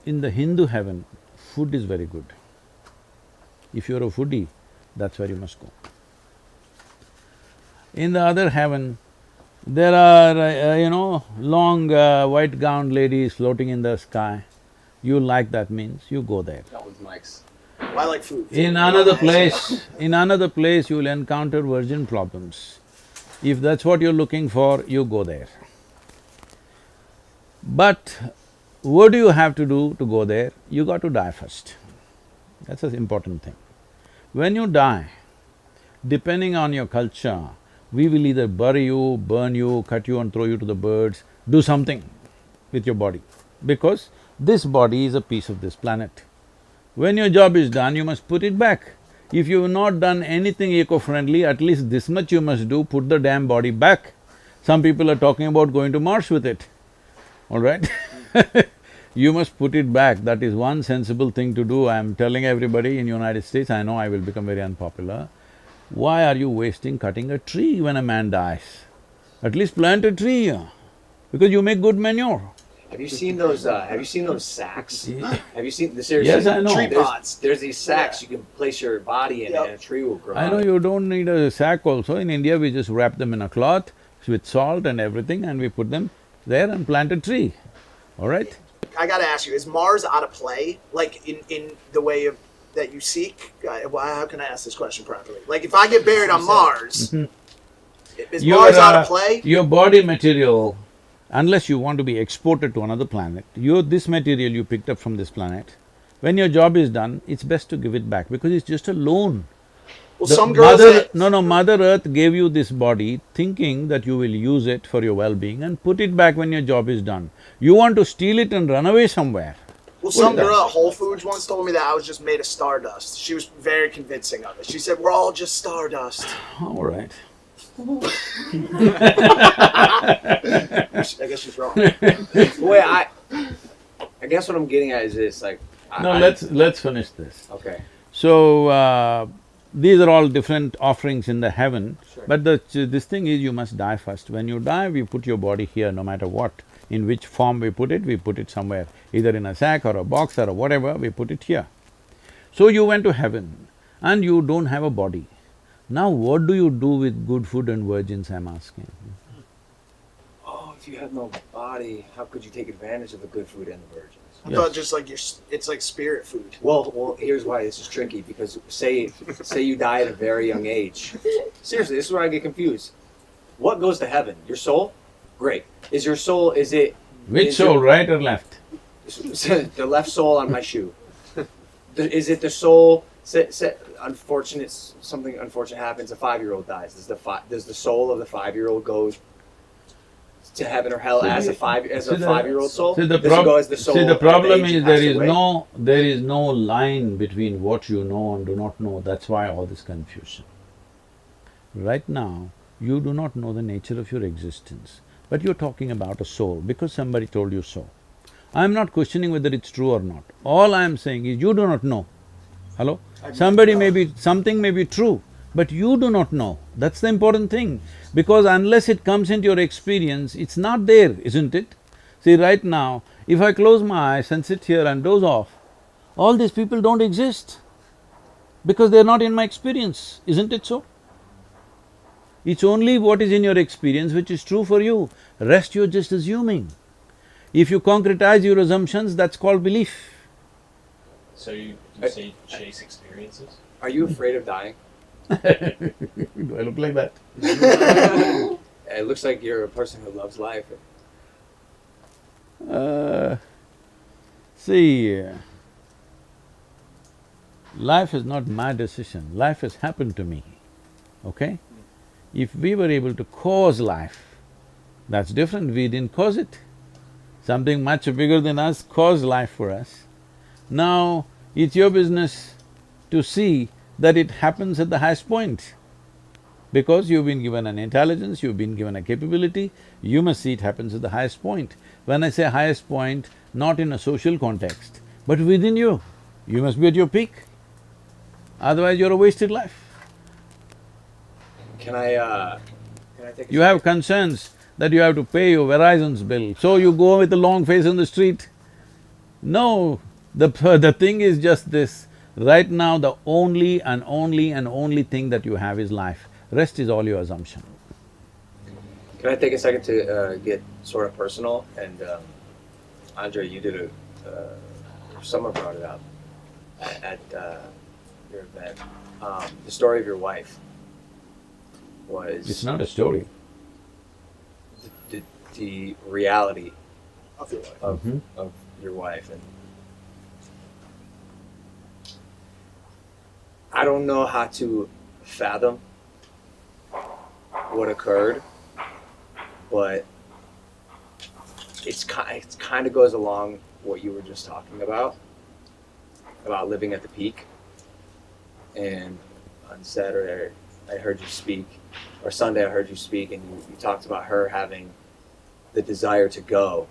in the Hindu heaven, food is very good. If you're a foodie, that's where you must go. In the other heaven, there are, long white gowned ladies floating in the sky. You like that means, you go there. That one's Mike's. I like food. In another place you will encounter virgin problems. If that's what you're looking for, you go there. But what do you have to do to go there? You got to die first. That's an important thing. When you die, depending on your culture, we will either bury you, burn you, cut you and throw you to the birds, do something with your body, because this body is a piece of this planet. When your job is done, you must put it back. If you've not done anything eco-friendly, at least this much you must do, put the damn body back. Some people are talking about going to Mars with it, all right? You must put it back, that is one sensible thing to do. I'm telling everybody in United States, I know I will become very unpopular. Why are you wasting cutting a tree when a man dies? At least plant a tree, because you make good manure. Have you seen those sacks? Yeah. Have you seen the seriously? Yes, I know. Tree pots. There's these sacks you can place your body in Yep. and a tree will grow. I know you don't need a sack also. In India, we just wrap them in a cloth with salt and everything and we put them there and plant a tree, all right? I gotta ask you, is Mars out of play? Like in the way of that you seek? How can I ask this question properly? Like if I get buried on Mars, is Mars out of play? Your body material, unless you want to be exported to another planet, this material you picked up from this planet, when your job is done, it's best to give it back because it's just a loan. Well, some girls say, Mother Earth gave you this body thinking that you will use it for your well-being and put it back when your job is done. You want to steal it and run away somewhere. well, some girl at Whole Foods once told me that I was just made of stardust. She was very convincing of it. She said, "We're all just stardust." All right. I guess she's wrong. Wait, I guess what I'm getting at is this, like… Let's finish this. Okay. So, these are all different offerings in the heaven, Sure. but this thing is you must die first. When you die, we put your body here no matter what. In which form we put it somewhere, either in a sack or a box or whatever, we put it here. So you went to heaven and you don't have a body. Now what do you do with good food and virgins, I'm asking? Oh, if you have no body, how could you take advantage of the good food and the virgins? I thought just like it's like spirit food. Well, here's why this is tricky, because say you die at a very young age. Seriously, this is where I get confused. What goes to heaven? Your soul? Great. Is your soul, Which is soul, your- right or left? the left sole on my shoe. Is it the soul… something unfortunate happens, a 5-year-old dies. Does the soul of the 5-year-old go to heaven or hell as a 5-year-old soul? See, the Does it go as the soul see, the at the problem age you is passed there is no line between what you know and do not know. That's why all this confusion. Right now, you do not know the nature of your existence, but you're talking about a soul because somebody told you so. I'm not questioning whether it's true or not. All I'm saying is you do not know. Hello? Something may be true, but you do not know. That's the important thing, because unless it comes into your experience, it's not there, isn't it? See, right now, if I close my eyes and sit here and doze off, all these people don't exist because they're not in my experience, isn't it so? It's only what is in your experience which is true for you, rest you're just assuming. If you concretize your assumptions, that's called belief. So you say chase experiences? Are you afraid of dying? Do I look like that? It looks like you're a person who loves life. See, life is not my decision, life has happened to me, okay? If we were able to cause life, that's different, we didn't cause it. Something much bigger than us caused life for us. Now, it's your business to see that it happens at the highest point. Because you've been given an intelligence, you've been given a capability, you must see it happens at the highest point. When I say highest point, not in a social context, but within you, you must be at your peak. Otherwise, you're a wasted life. Can I take a You have concerns that you have to pay your Verizon's bill, so you go with a long face on the street. No, the thing is just this, right now the only and only and only thing that you have is life, rest is all your assumption. Can I take a second to get sort of personal? And Andre, you did someone brought it up at your event. The story of your wife was… It's not a story. The reality Of your life. of your wife. And I don't know how to fathom what occurred, but it kind of goes along what you were just talking about living at the peak. And on Saturday, I heard you speak, or Sunday I heard you speak, and you talked about her having the desire to go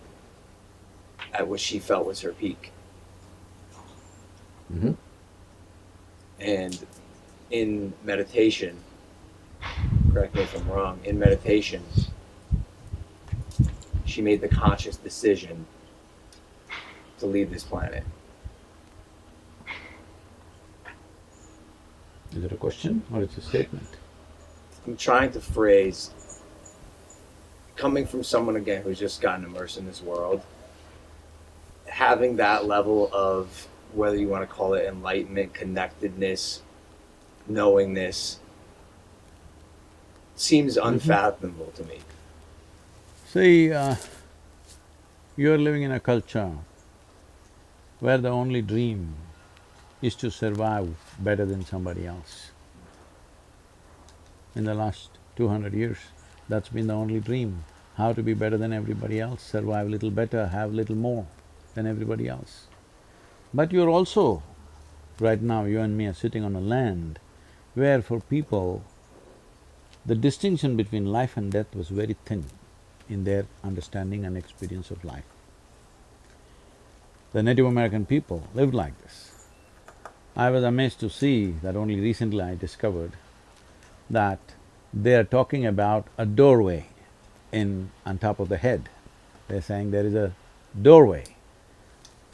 at what she felt was her peak. Mm-hmm. And in meditation, correct me if I'm wrong, in meditation, she made the conscious decision to leave this planet. Is it a question or it's a statement? I'm trying to phrase, coming from someone again who's just gotten immersed in this world, having that level of, whether you want to call it enlightenment, connectedness, knowingness, seems unfathomable to me. See, you're living in a culture where the only dream is to survive better than somebody else. In the last 200 years, that's been the only dream, how to be better than everybody else, survive a little better, have a little more than everybody else. But you're also, right now you and me are sitting on a land where for people, the distinction between life and death was very thin in their understanding and experience of life. The Native American people lived like this. I was amazed to see that only recently I discovered that they are talking about a doorway on top of the head. They're saying there is a doorway.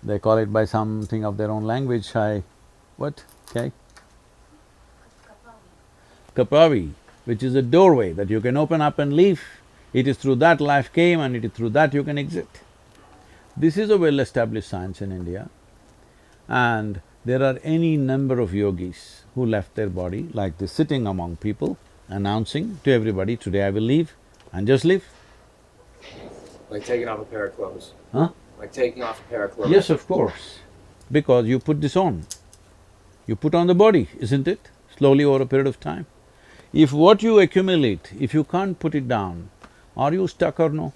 They call it by something of their own language, what? Okay? Kapavi, which is a doorway that you can open up and leave. It is through that life came and it is through that you can exit. This is a well-established science in India, and there are any number of yogis who left their body like this, sitting among people, announcing to everybody, today I will leave, and just leave. Like taking off a pair of clothes. Huh? Like taking off a pair of clothes. Yes, of course, because you put this on. You put on the body, isn't it? Slowly over a period of time. If what you accumulate, if you can't put it down, are you stuck or no?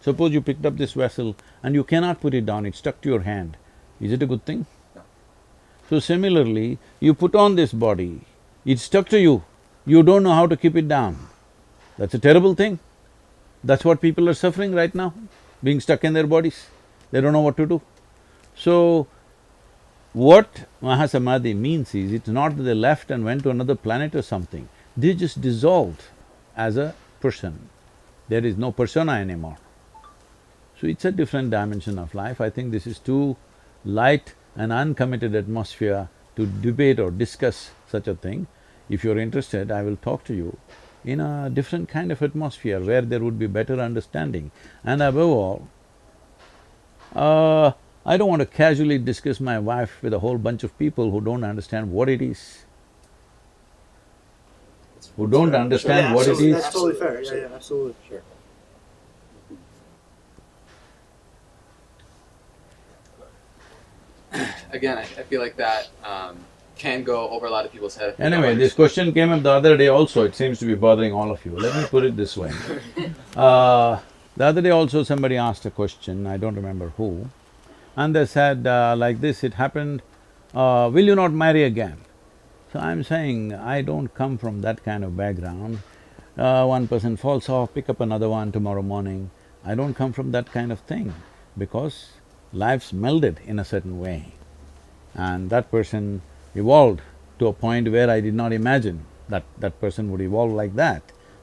Suppose you picked up this vessel and you cannot put it down, it's stuck to your hand. Is it a good thing? No. So similarly, you put on this body, it's stuck to you, you don't know how to keep it down. That's a terrible thing. That's what people are suffering right now, being stuck in their bodies. They don't know what to do. So, what Mahasamadhi means is, it's not that they left and went to another planet or something, they just dissolved as a person. There is no persona anymore. So it's a different dimension of life. I think this is too light and uncommitted atmosphere to debate or discuss such a thing. If you're interested, I will talk to you in a different kind of atmosphere where there would be better understanding. And above all, I don't want to casually discuss my wife with a whole bunch of people who don't understand what it is. Who don't understand Yeah, what it absolutely. is. That's totally fair, yeah, absolutely. Sure. Again, I feel like that can go over a lot of people's head. Anyway, this question came up the other day also, it seems to be bothering all of you. Let me put it this way. The other day also somebody asked a question, I don't remember who, and they said like this, it happened, will you not marry again? So I'm saying, I don't come from that kind of background. One person falls off, pick up another one tomorrow morning. I don't come from that kind of thing, because life's melded in a certain way. And that person evolved to a point where I did not imagine that that person would evolve like that.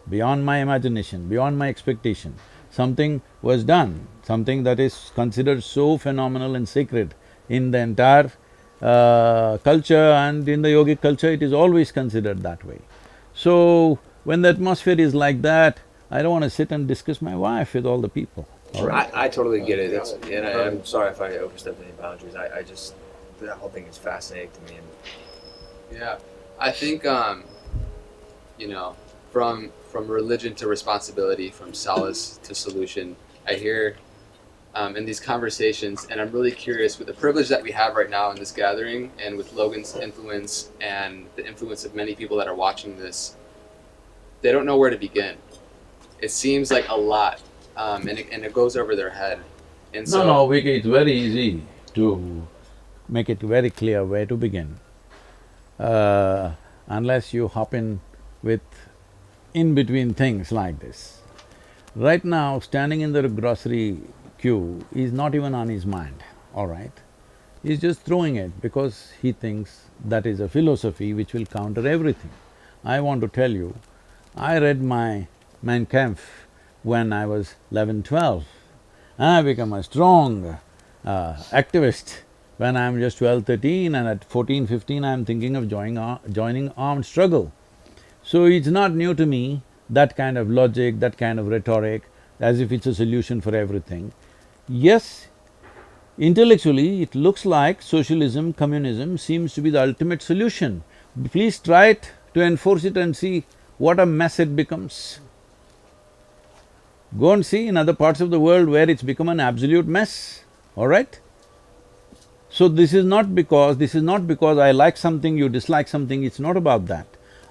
beyond my imagination, beyond my expectation. Something was done, something that is considered so phenomenal and sacred in the entire culture, and in the yogic culture it is always considered that way. So, when the atmosphere is like that, I don't want to sit and discuss my wife with all the people, all right? I totally get it. I'm sorry if I overstepped any boundaries. I just, that whole thing is fascinating to me. Yeah, I think you know, from religion to responsibility, from solace to solution, I hear in these conversations, and I'm really curious with the privilege that we have right now in this gathering, and with Logan's influence and the influence of many people that are watching this. They don't know where to begin. It seems like a lot, and it goes over their head. And so, No, Vicky, it's very easy to make it very clear where to begin. Unless you hop in between things like this. Right now, standing in the grocery queue is not even on his mind, all right? He's just throwing it because he thinks that is a philosophy which will counter everything. I want to tell you, I read my Mein Kampf when I was 11, 12. I become a strong activist when I'm just 12, 13, and at 14, 15 I'm thinking of joining armed struggle. So it's not new to me, that kind of logic, that kind of rhetoric, as if it's a solution for everything. Yes, intellectually it looks like socialism, communism seems to be the ultimate solution. Please try it to enforce it and see what a mess it becomes. Go and see in other parts of the world where it's become an absolute mess, all right? So this is not because I like something, you dislike something, it's not about that.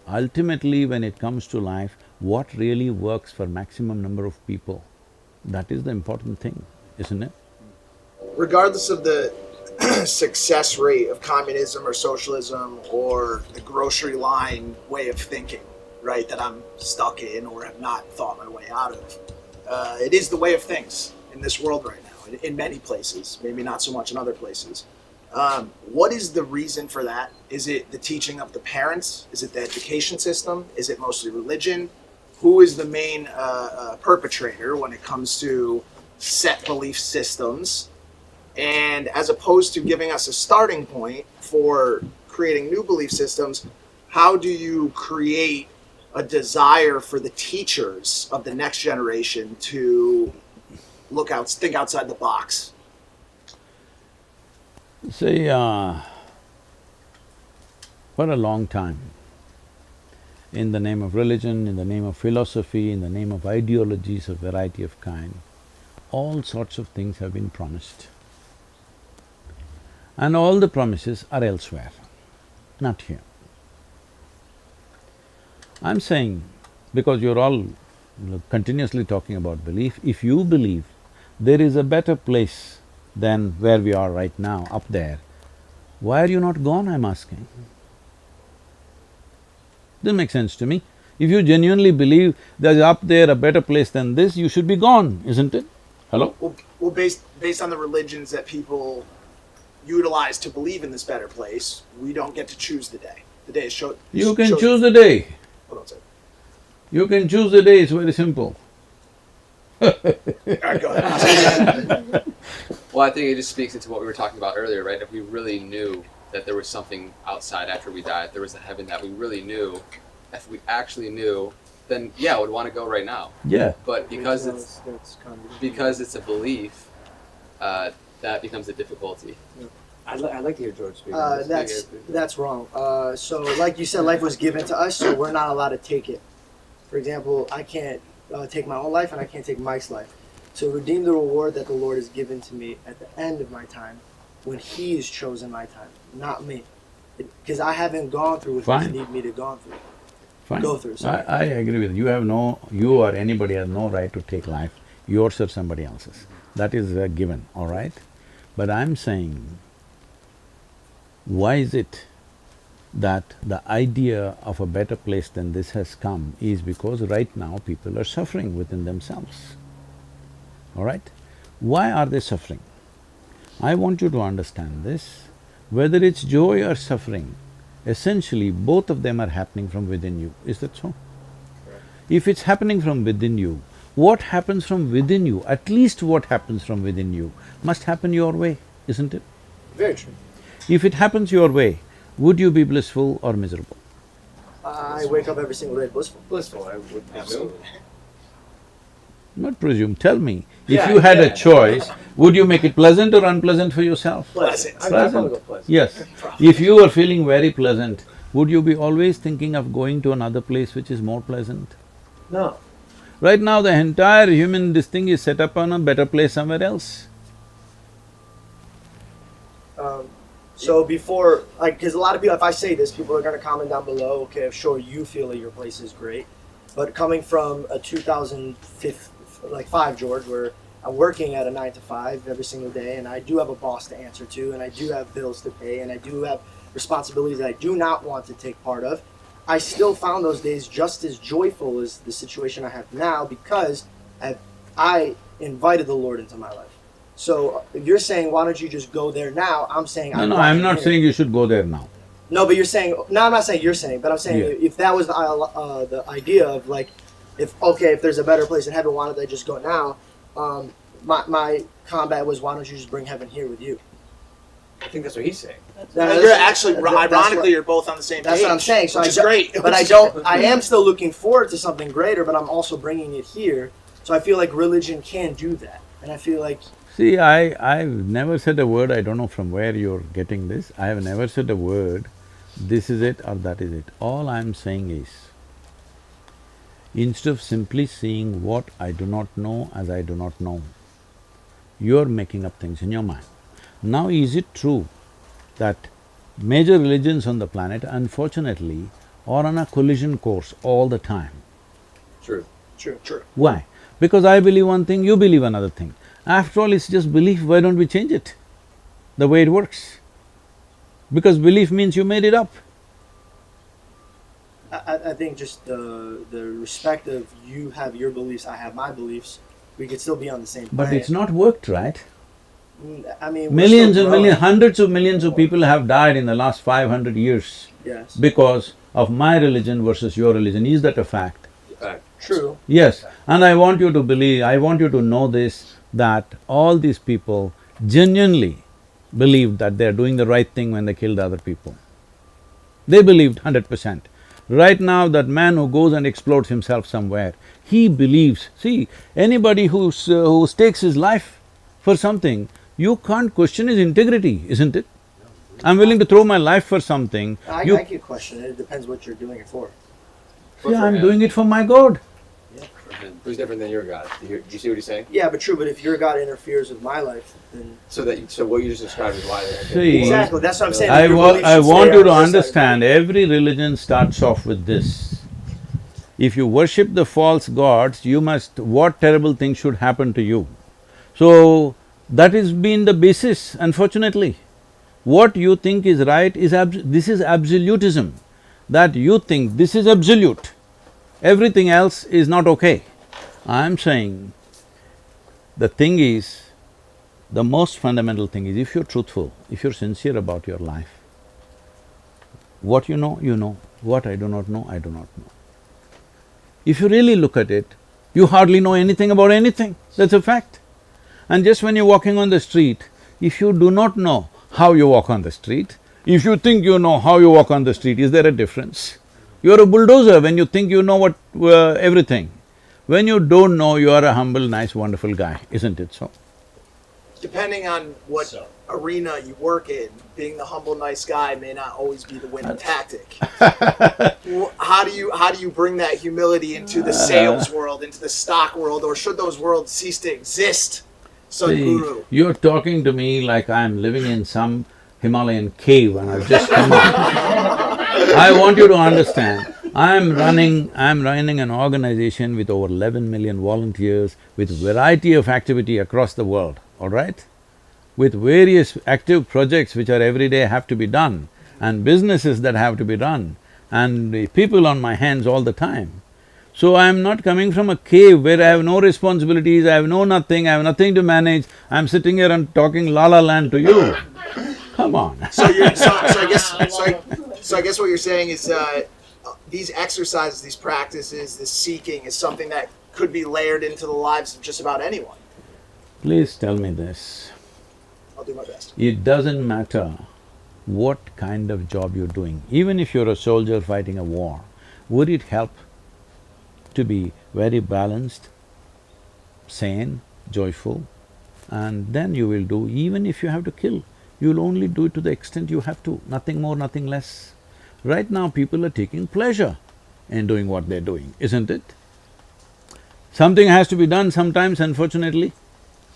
Ultimately, when it comes to life, what really works for maximum number of people, that is the important thing, isn't it? Regardless of the success rate of communism or socialism or the grocery line way of thinking, right, that I'm stuck in or have not thought my way out of, it is the way of things in this world right now, in many places, maybe not so much in other places. What is the reason for that? Is it the teaching of the parents? Is it the education system? Is it mostly religion? Who is the main perpetrator when it comes to set belief systems? And as opposed to giving us a starting point for creating new belief systems, how do you create a desire for the teachers of the next generation to think outside the box? See, for a long time, in the name of religion, in the name of philosophy, in the name of ideologies of variety of kind, all sorts of things have been promised. And all the promises are elsewhere, not here. I'm saying, because you're all continuously talking about belief, if you believe there is a better place than where we are right now, up there, why are you not gone, I'm asking? Doesn't make sense to me. If you genuinely believe there's up there a better place than this, you should be gone, isn't it? Hello? Well, based on the religions that people utilize to believe in this better place, we don't get to choose the day. The day is chosen. You can choose the day. Hold on a second. You can choose the day, it's very simple. All right, go ahead. well, I think it just speaks into what we were talking about earlier, right? If we really knew that there was something outside after we died, there was a heaven that we really knew, if we actually knew, then yeah, I would want to go right now. Yeah. But because it's a belief, that becomes a difficulty. I'd like to hear George speak. That's wrong. So, like you said, life was given to us, so we're not allowed to take it. For example, I can't take my own life, and I can't take Mike's life. So, redeem the reward that the Lord has given to me at the end of my time, when He has chosen my time, not me, because I haven't gone through what He need me to go through. Sorry. I agree with you. You or anybody has no right to take life, yours or somebody else's. That is a given, all right? But I'm saying, why is it that the idea of a better place than this has come is because right now people are suffering within themselves, all right? Why are they suffering? I want you to understand this. Whether it's joy or suffering, essentially both of them are happening from within you. Is that so? If it's happening from within you, what happens from within you, at least what happens from within you, must happen your way, isn't it? Very true. If it happens your way, would you be blissful or miserable? I wake up every single day blissful. Blissful, I would assume. Not presume, tell me. If Yeah, you had yeah. a choice, would you make it pleasant or unpleasant for yourself? Pleasant. I'd Pleasant. probably go pleasant. Yes. If you were feeling very pleasant, would you be always thinking of going to another place which is more pleasant? No. Right now, the entire this thing is set up on a better place somewhere else. So before, like, because a lot of people, if I say this, people are going to comment down below, okay, sure, you feel that your place is great. But coming from a 2005 George, where I'm working at a 9 to 5 every single day, and I do have a boss to answer to, and I do have bills to pay, and I do have responsibilities that I do not want to take part of, I still found those days just as joyful as the situation I have now because I invited the Lord into my life. So if you're saying, why don't you just go there now? I'm saying, No, I'm not saying you should go there now. No, but you're saying, no, I'm not saying you're saying, but I'm saying Yeah. if that was the idea of like, if there's a better place in heaven, why don't they just go now? My combat was, why don't you just bring heaven here with you? I think that's what he's saying. You're actually, ironically, you're both on the same page. That's what I'm saying. So which is great. But I am still looking forward to something greater, but I'm also bringing it here. So I feel like religion can do that. And I feel like… See, I've never said a word, I don't know from where you're getting this, I have never said a word, this is it or that is it. All I'm saying is, instead of simply seeing what I do not know as I do not know, you're making up things in your mind. Now, is it true that major religions on the planet, unfortunately, are on a collision course all the time? True. True. Why? Because I believe one thing, you believe another thing. After all, it's just belief, why don't we change it? The way it works. Because belief means you made it up. I think just the respect of you have your beliefs, I have my beliefs, we could still be on the same planet. But it's not worked, right? I mean, we're Millions still and growing. millions, hundreds of millions of people have died in the last 500 years Yes. because of my religion versus your religion. Is that a fact? True. Yes, and I want you to believe, I want you to know this, that all these people genuinely believed that they're doing the right thing when they killed other people. They believed 100%. Right now, that man who goes and explodes himself somewhere, he believes… See, anybody who stakes his life for something, you can't question his integrity, isn't it? I'm willing to throw my life for something, I can question it. It depends what you're doing it for. Yeah, I'm doing it for my God. Who's different than your God? Do you see what he's saying? Yeah, but true. But if your God interferes with my life, then So what you just described is why they're… See, exactly that's what I'm saying. I Your want beliefs should you stay to on your side. understand, every religion starts off with this. If you worship the false gods, you must… what terrible thing should happen to you? So, that has been the basis, unfortunately. What you think is right is this is absolutism, that you think this is absolute, everything else is not okay. I'm saying, the thing is, the most fundamental thing is, if you're truthful, if you're sincere about your life, what you know, what I do not know, I do not know. If you really look at it, you hardly know anything about anything, that's a fact. And just when you're walking on the street, if you do not know how you walk on the street, if you think you know how you walk on the street, is there a difference? You're a bulldozer when you think you know what… everything. When you don't know, you are a humble, nice, wonderful guy, isn't it so? Depending on what arena you work in, being the humble, nice guy may not always be the winning tactic. How do you bring that humility into the sales world, into the stock world, or should those worlds cease to exist? Sadhguru. You're talking to me like I'm living in some Himalayan cave and I've just come out. I want you to understand, I'm running an organization with over 11 million volunteers, with variety of activity across the world, all right? With various active projects which are every day have to be done, and businesses that have to be run, and the people on my hands all the time. So I'm not coming from a cave where I have no responsibilities, I have no nothing, I have nothing to manage, I'm sitting here and talking la-la land to you. Come on. So I guess what you're saying is, these exercises, these practices, this seeking is something that could be layered into the lives of just about anyone. Please tell me this. I'll do my best. It doesn't matter what kind of job you're doing, even if you're a soldier fighting a war, would it help to be very balanced, sane, joyful? And then you will do, even if you have to kill, you'll only do it to the extent you have to, nothing more, nothing less. Right now, people are taking pleasure in doing what they're doing, isn't it? Something has to be done sometimes, unfortunately,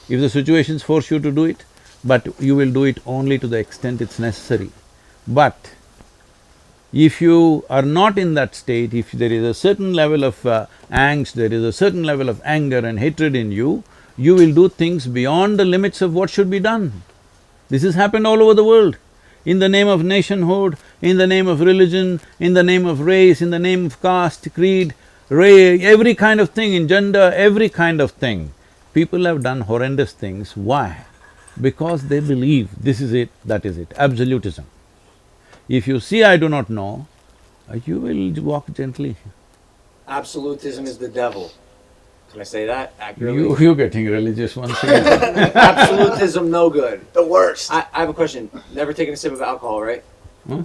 if the situations force you to do it, but you will do it only to the extent it's necessary. But if you are not in that state, if there is a certain level of angst, there is a certain level of anger and hatred in you, you will do things beyond the limits of what should be done. This has happened all over the world. In the name of nationhood, in the name of religion, in the name of race, in the name of caste, creed, every kind of thing, in gender, every kind of thing. People have done horrendous things. Why? Because they believe this is it, that is it, absolutism. If you see I do not know, you will walk gently. Absolutism is the devil. Can I say that accurately? You're getting religious once again. Absolutism, no good. The worst. I have a question. Never taken a sip of alcohol, right? Huh?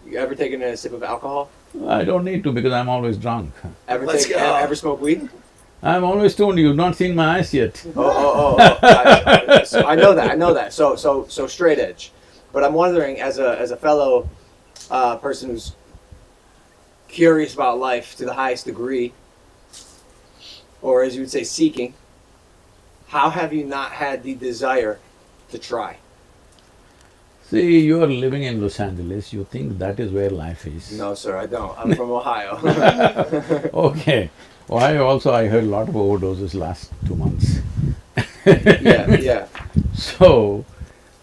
You ever taken a sip of alcohol? I don't need to because I'm always drunk. Let's go. Ever smoke weed? I'm always told you've not seen my eyes yet. I know that. So straight edge. But I'm wondering, as a fellow person who's curious about life to the highest degree, or as you would say, seeking, how have you not had the desire to try? See, you are living in Los Angeles, you think that is where life is. No, sir, I don't. I'm from Ohio. Okay. Ohio also I heard a lot of overdoses last 2 months. Yeah. So,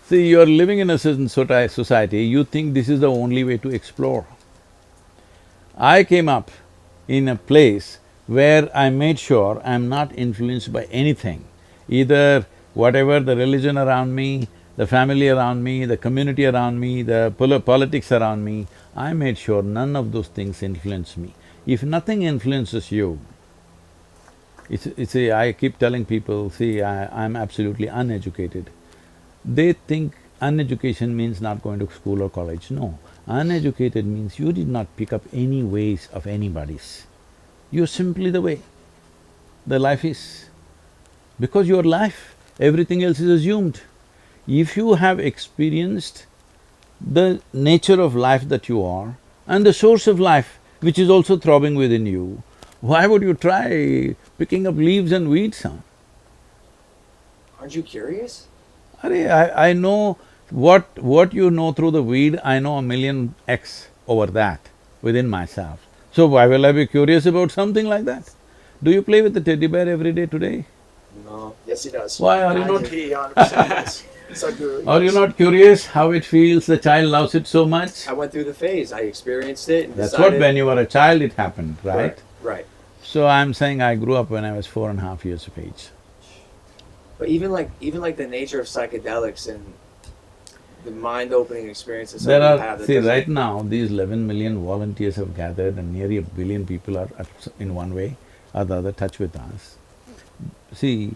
see, you are living in a certain society, you think this is the only way to explore. I came up in a place where I made sure I'm not influenced by anything, either whatever the religion around me, the family around me, the community around me, the politics around me, I made sure none of those things influence me. If nothing influences you, I keep telling people, see, I'm absolutely uneducated. They think uneducation means not going to school or college. No, uneducated means you did not pick up any ways of anybody's. You're simply the way the life is. Because your life, everything else is assumed. If you have experienced the nature of life that you are and the source of life which is also throbbing within you, why would you try picking up leaves and weeds, huh? Aren't you curious? I know what you know through the weed, I know 1,000,000x over that within myself. So why will I be curious about something like that? Do you play with the teddy bear every day today? No. Yes, he does. Why are you not… He 100% does. Sadhguru. Are you not curious how it feels, the child loves it so much? I went through the phase. I experienced it and That's decided… what, when you were a child it happened, right? Right. So I'm saying I grew up when I was 4.5 years of age. But even like the nature of psychedelics and the mind-opening experiences There that you are… have. see, right now, these 11 million volunteers have gathered and nearly 1 billion people are in one way or the other touch with us. See,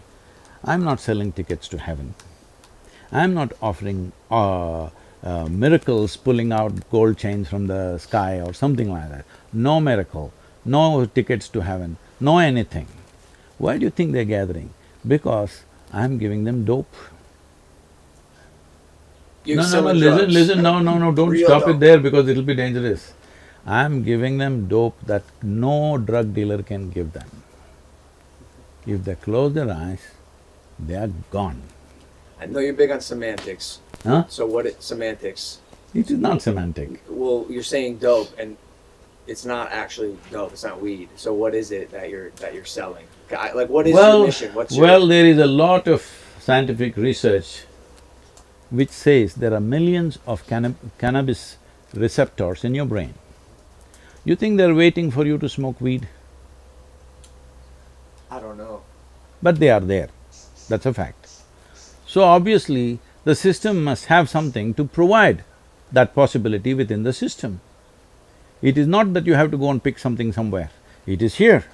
I'm not selling tickets to heaven. I'm not offering miracles, pulling out gold chains from the sky or something like that. No miracle, no tickets to heaven, no anything. Why do you think they're gathering? Because I'm giving them dope. You're No, selling listen, drugs. listen, no, don't Real stop dope. it there because it'll be dangerous. I'm giving them dope that no drug dealer can give them. If they close their eyes, they are gone. I know you're big on semantics. Huh? So semantics? It is not semantic. Well, you're saying dope, and it's not actually dope. It's not weed. So what is it that you're selling? Like, what is your mission? What's your… Well, there is a lot of scientific research which says there are millions of cannabis receptors in your brain. You think they're waiting for you to smoke weed? I don't know. But they are there, that's a fact. So obviously, the system must have something to provide that possibility within the system. It is not that you have to go and pick something somewhere. It is here,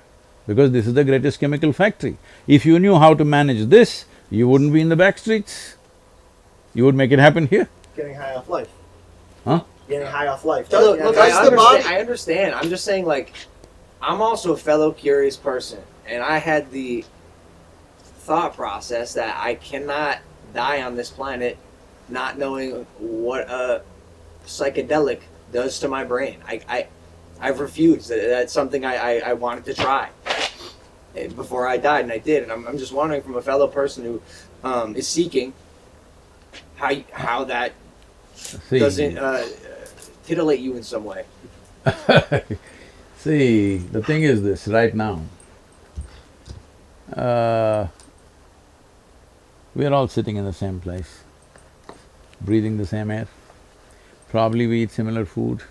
because this is the greatest chemical factory. If you knew how to manage this, you wouldn't be in the back streets. You would make it happen here. Getting high off life. Huh? Getting high off life. Look, Yeah, look, that's I the understand- I understand. I'm just saying, like, I'm also a fellow curious person, and I had the thought process that I cannot die on this planet not knowing what a psychedelic does to my brain. I've refused. That's something I wanted to try before I died, and I did. And I'm just wondering, from a fellow person who is seeking, how that See. doesn't titillate you in some way. See, the thing is this, right now, we are all sitting in the same place, breathing the same air. Probably we eat similar food.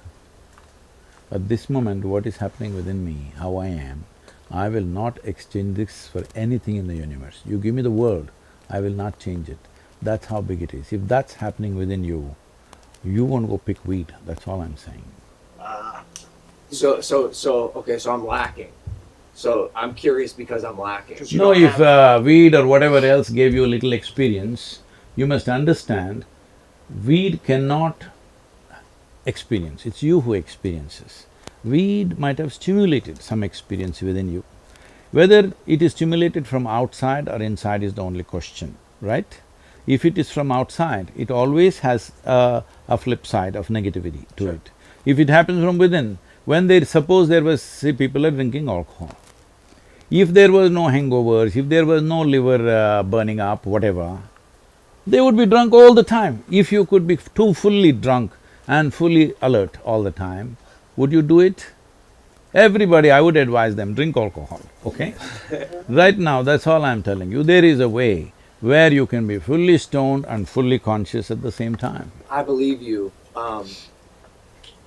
At this moment, what is happening within me, how I am, I will not exchange this for anything in the universe. You give me the world, I will not change it. That's how big it is. If that's happening within you, you won't go pick weed, that's all I'm saying. Okay, so I'm lacking. So I'm curious because I'm lacking. You No, don't if have- weed or whatever else gave you a little experience, you must understand, weed cannot experience, it's you who experiences. Weed might have stimulated some experience within you. Whether it is stimulated from outside or inside is the only question, right? If it is from outside, it always has a flip side of negativity to it. If it happens from within, when suppose there was… see, people are drinking alcohol. If there was no hangovers, if there was no liver burning up, whatever, they would be drunk all the time. If you could be too fully drunk and fully alert all the time, would you do it? Everybody, I would advise them, drink alcohol, okay? Right now, that's all I'm telling you. There is a way where you can be fully stoned and fully conscious at the same time. I believe you.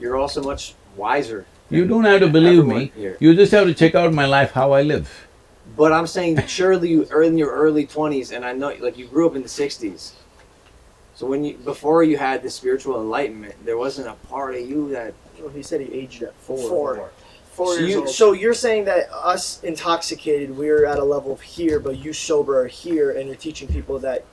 You're also much wiser. You don't have to believe Everyone me, here. you just have to check out my life, how I live. But I'm saying, surely you are in your early 20s, and I know, like, you grew up in the 60s. So before you had the spiritual enlightenment, there wasn't a part of you that… Well, he said he aged at 4. 4 So, years old. so you're saying that us intoxicated, we're at a level of here, but you sober are here, and you're teaching people that,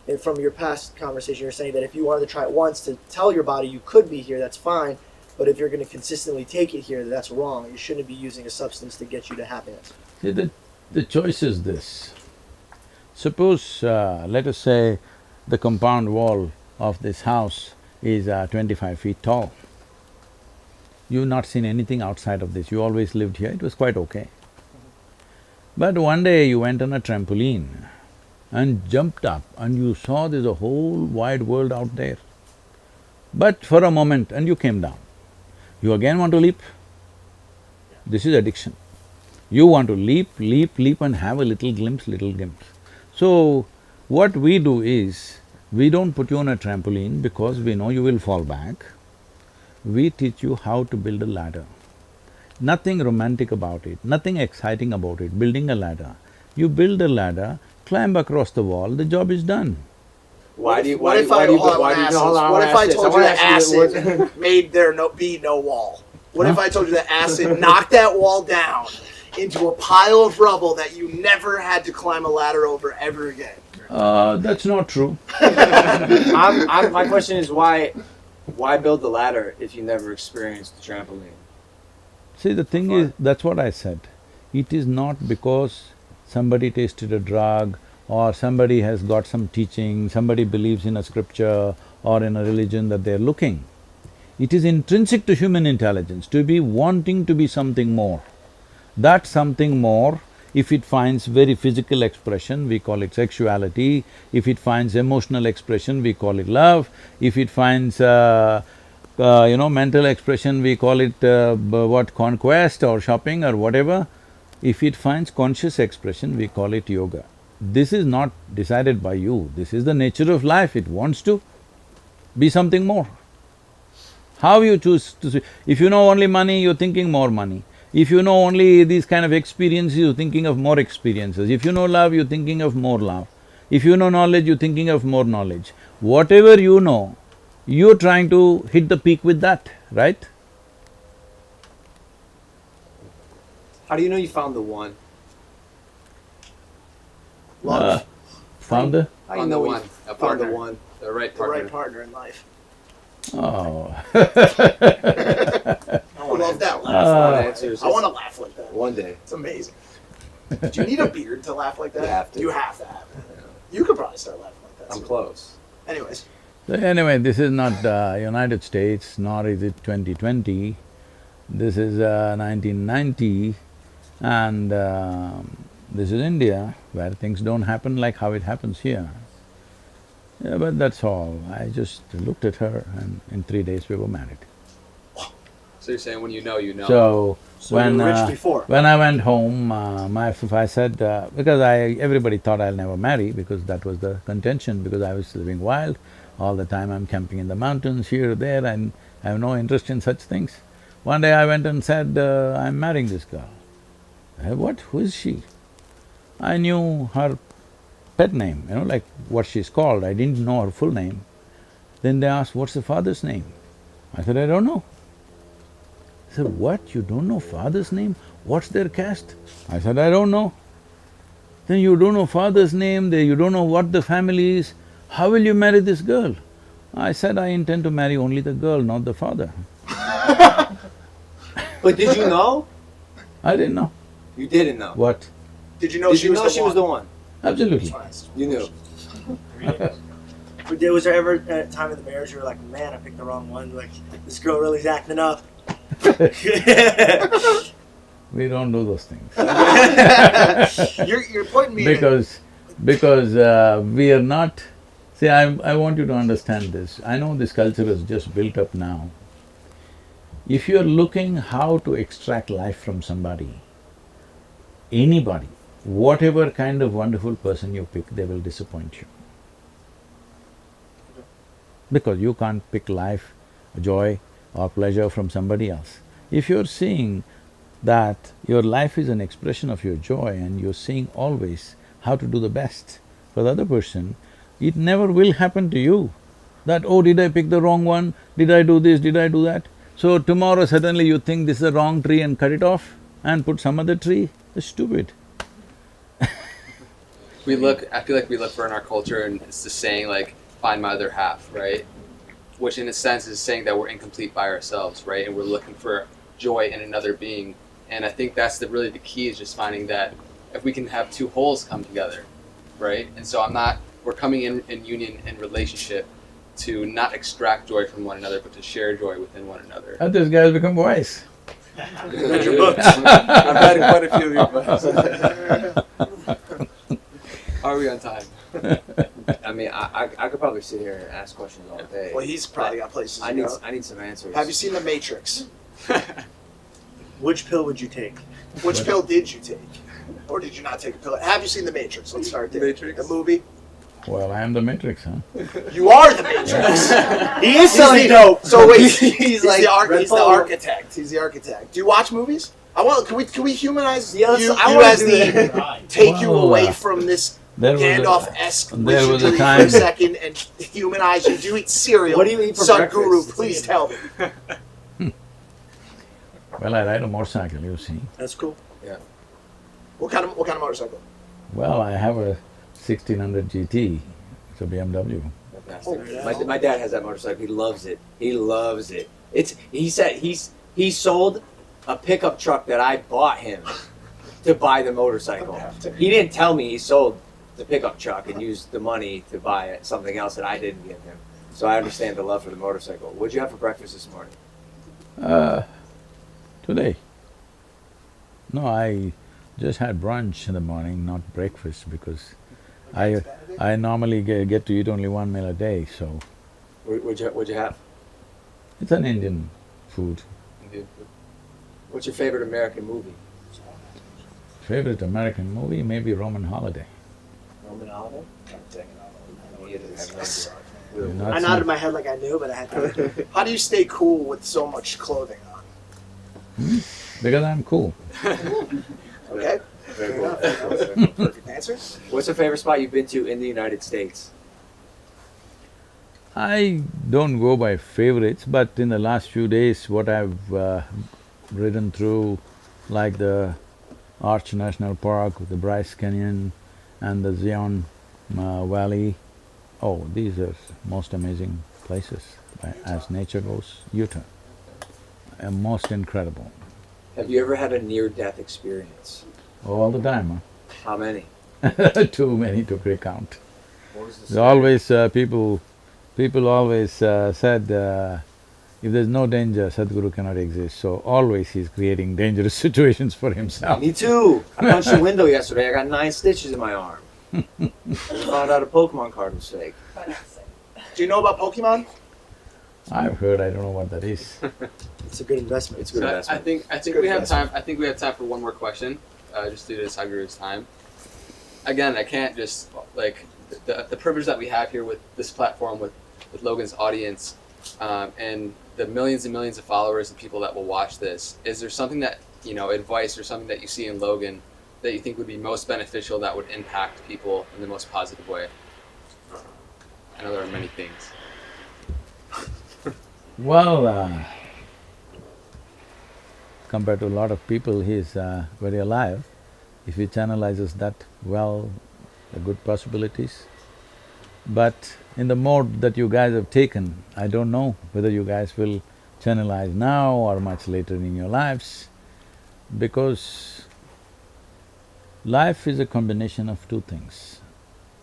and from your past conversation, you're saying that if you wanted to try it once to tell your body you could be here, that's fine, but if you're going to consistently take it here, that's wrong. You shouldn't be using a substance to get you to happiness. See, the choice is this. Suppose, let us say, the compound wall of this house is 25 feet tall. You've not seen anything outside of this, you always lived here, it was quite okay. But one day you went on a trampoline and jumped up and you saw there's a whole wide world out there. But for a moment and you came down. You again want to leap? This is addiction. You want to leap and have a little glimpse, So, what we do is, we don't put you on a trampoline because we know you will fall back. We teach you how to build a ladder. Nothing romantic about it, nothing exciting about it, building a ladder. You build a ladder, climb across the wall, the job is done. Why do you… What if I told you that acid acid… made there be no wall? What if I told you that acid knocked that wall down into a pile of rubble that you never had to climb a ladder over ever again? That's not true. My question is, why build the ladder if you never experienced the trampoline? See, the thing is, that's what I said. It is not because somebody tasted a drug or somebody has got some teaching, somebody believes in a scripture or in a religion that they're looking. It is intrinsic to human intelligence to be wanting to be something more. That something more, if it finds very physical expression, we call it sexuality. If it finds emotional expression, we call it love. If it finds mental expression, we call it conquest or shopping or whatever. If it finds conscious expression, we call it yoga. This is not decided by you, this is the nature of life, it wants to be something more. How you choose to see… if you know only money, you're thinking more money. If you know only these kind of experiences, you're thinking of more experiences. If you know love, you're thinking of more love. If you know knowledge, you're thinking of more knowledge. Whatever you know, you're trying to hit the peak with that, right? How do you know you found the one? Love. Found the… How do you Found know the you one, a found the partner. one? The right the partner. right partner in life. Oh. I love that laugh. Answers. I want to laugh like that. One day. It's amazing. Do you need a beard to laugh like that? You have to. You have to have it. You could probably start laughing like that. I'm close. Anyways, So anyway, this is not United States, nor is it 2020. This is 1990, and this is India, where things don't happen like how it happens here. Yeah, but that's all. I just looked at her, and in 3 days we were married. So you're saying when you know, you know. So when you were rich before. when I went home, my wife, I said because everybody thought I'll never marry because that was the contention, because I was living wild all the time. I'm camping in the mountains here, there, and I have no interest in such things. One day I went and said, I'm marrying this girl. I said, what? Who is she? I knew her pet name, like what she's called. I didn't know her full name. Then they asked, what's the father's name? I said, I don't know. They said, what? You don't know father's name? What's their caste? I said, I don't know. Then you don't know father's name, you don't know what the family is, how will you marry this girl? I said, I intend to marry only the girl, not the father. But did you know? I didn't know. You didn't know. What? did you know Did she you was know the she one? was the one? Absolutely. You knew. 3 days. Was there ever a time in the marriage you were like, man, I picked the wrong one? Like, this girl really's acting up. We don't do those things. You're pointing me in Because we are not… See, I want you to understand this. I know this culture is just built up now. If you're looking how to extract life from somebody, anybody, whatever kind of wonderful person you pick, they will disappoint you. Because you can't pick life, joy or pleasure from somebody else. If you're seeing that your life is an expression of your joy and you're seeing always how to do the best for the other person, it never will happen to you that, oh, did I pick the wrong one? Did I do this? Did I do that? So tomorrow suddenly you think this is the wrong tree and cut it off and put some other tree? That's stupid. I feel like we look for in our culture, and it's the saying like, find my other half, right? Which in a sense is saying that we're incomplete by ourselves, right? And we're looking for joy in another being. And I think that's really the key, is just finding that if we can have two wholes come together, right? And so we're coming in union and relationship to not extract joy from one another, but to share joy within one another. And this guy has become wise. Read your books. I've read quite a few of your books. Are we on time? I mean, I could probably sit here and ask questions all day. Well, he's probably got places I to need go. I need some answers. Have you seen The Matrix? Which pill would you take? Which pill did you take? Or did you not take a pill? Have you seen The Matrix? Let's start there. Matrix? The movie? Well, I am the Matrix, huh? You are The Matrix! He is selling dope. So wait, He's like Red he's the Bull. architect. He's the architect. Do you watch movies? Can we humanize Yeah, you I wanna as do the Right. take you Well, away from this there was a- Gandalf-esque there was a wizardry for time- a second and humanize you? Do you eat cereal? What do you eat for Sadhguru, breakfast? please tell me. Well, I ride a motorcycle, you see. That's cool. What kind of motorcycle? Well, I have a 1600 GT, it's a BMW. Fantastic. My dad has that motorcycle. He loves it. He loves it. He said he sold a pickup truck that I bought him to buy the motorcycle. He didn't tell me he sold the pickup truck and used the money to buy something else that I didn't give him. So I understand the love for the motorcycle. What'd you have for breakfast this morning? Today. No, I just had brunch in the morning, not breakfast, because I normally get to eat only one meal a day, so What'd you have? it's an Indian food. What's your favorite American movie? Favorite American movie, maybe Roman Holiday. Roman Holiday? You've not I seen- nodded my head like I knew, but I had to. How do you stay cool with so much clothing on? Because I'm cool. Okay? Very cool. Perfect answer. What's your favorite spot you've been to in the United States? I don't go by favorites, but in the last few days, what I've ridden through, like the Arch National Park, the Bryce Canyon and the Zion Valley. Oh, these are most amazing places as nature goes. Utah, most incredible. Have you ever had a near-death experience? All the time, How many? huh? Too many to recount. What was the There's always people always said if there's no danger, Sadhguru cannot exist. So always he's creating dangerous situations for himself. Me too. I punched a window yesterday. I got 9 stitches in my arm. I found out a Pokemon card was fake. Do you know about Pokemon? I've heard, I don't know what that is. It's a good investment. It's a good So I investment. think good we have investment. time. I think we have time for one more question, just due to Sadhguru's time. Again, I can't just like the privilege that we have here with this platform with Logan's audience, and the millions and millions of followers and people that will watch this. Is there something that advice or something that you see in Logan that you think would be most beneficial that would impact people in the most positive way? I know there are many things. Well, compared to a lot of people, he's very alive. If he channelizes that well, the good possibilities. But in the mode that you guys have taken, I don't know whether you guys will channelize now or much later in your lives, because life is a combination of two things,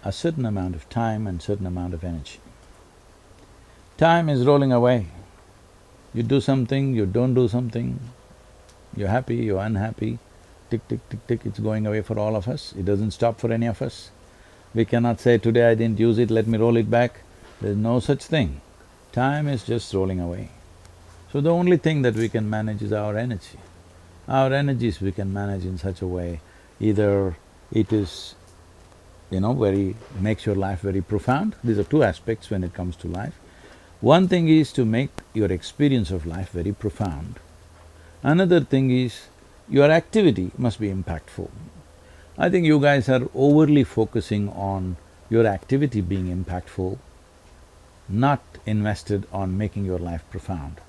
a certain amount of time and certain amount of energy. Time is rolling away. You do something, you don't do something, you're happy, you're unhappy, tick, tick, tick, tick, it's going away for all of us, it doesn't stop for any of us. We cannot say, today I didn't use it, let me roll it back. There's no such thing. Time is just rolling away. So the only thing that we can manage is our energy. Our energies we can manage in such a way, either it is, makes your life very profound. These are two aspects when it comes to life. One thing is to make your experience of life very profound. Another thing is your activity must be impactful. I think you guys are overly focusing on your activity being impactful, not invested on making your life profound.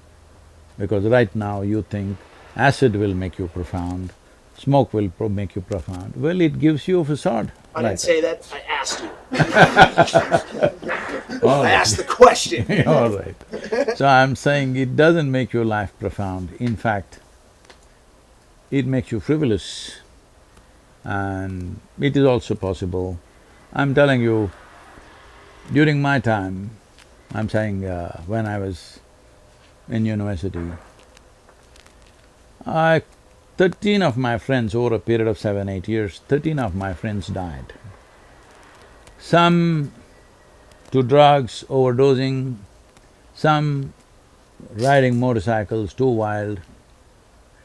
Because right now you think acid will make you profound, smoke will make you profound. Well, it gives you a facade. I didn't say that, I asked you. All I right. asked the question. All right. So I'm saying it doesn't make your life profound. In fact, it makes you frivolous, and it is also possible. I'm telling you, during my time, I'm saying when I was in university, 13 of my friends, over a period of 7-8 years, 13 of my friends died. Some to drugs, overdosing, some riding motorcycles too wild,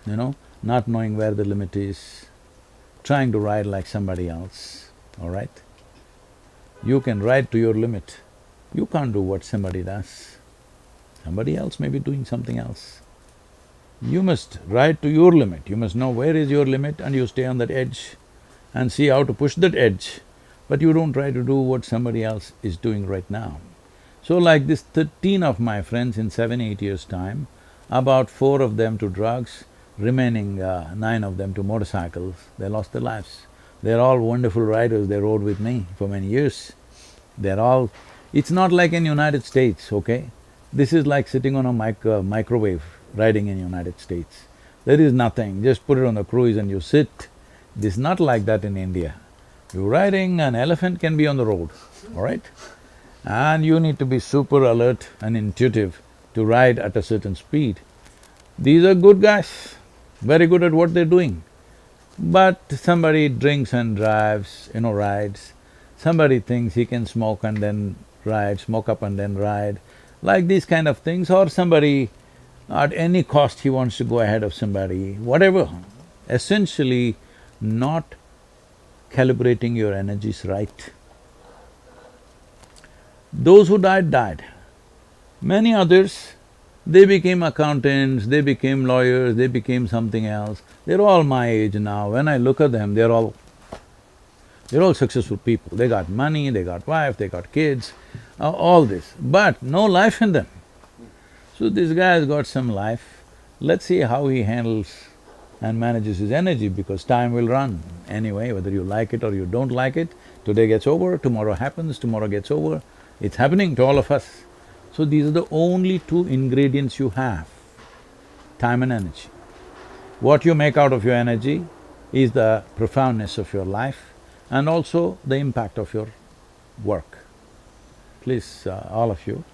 not knowing where the limit is, trying to ride like somebody else, all right? You can ride to your limit. You can't do what somebody does. Somebody else may be doing something else. You must ride to your limit. You must know where is your limit and you stay on that edge and see how to push that edge. But you don't try to do what somebody else is doing right now. So like this 13 of my friends in 7-8 years' time, about 4 of them to drugs, remaining 9 of them to motorcycles, they lost their lives. They're all wonderful riders, they rode with me for many years. They're all… It's not like in United States, okay? This is like sitting on a microwave riding in United States. There is nothing, just put it on the cruise and you sit. This is not like that in India. You're riding, an elephant can be on the road, all right? And you need to be super alert and intuitive to ride at a certain speed. These are good guys, very good at what they're doing. But somebody drinks and drives, rides. Somebody thinks he can smoke and then ride, smoke up and then ride, like these kind of things. Or somebody, at any cost he wants to go ahead of somebody, whatever. Essentially not calibrating your energies right. Those who died, died. Many others, they became accountants, they became lawyers, they became something else. They're all my age now. When I look at them, they're all successful people. They got money, they got wife, they got kids, all this, but no life in them. So this guy has got some life. Let's see how he handles and manages his energy, because time will run anyway, whether you like it or you don't like it. Today gets over, tomorrow happens, tomorrow gets over. It's happening to all of us. So these are the only two ingredients you have, time and energy. What you make out of your energy is the profoundness of your life and also the impact of your work. Please, all of you,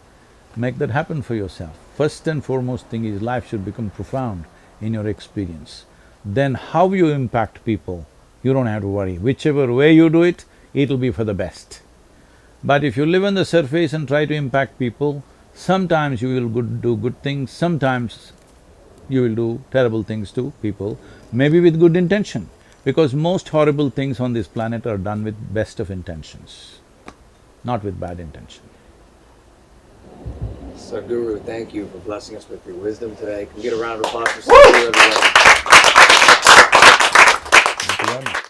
make that happen for yourself. First and foremost thing is life should become profound in your experience. Then how you impact people, you don't have to worry. Whichever way you do it, it'll be for the best. But if you live on the surface and try to impact people, sometimes you will do good things, sometimes you will do terrible things to people, maybe with good intention, because most horrible things on this planet are done with best of intentions, not with bad intention. Sadhguru, thank you for blessing us with your wisdom today. Can we get a round of applause for Sadhguru, everybody? Thank you very much.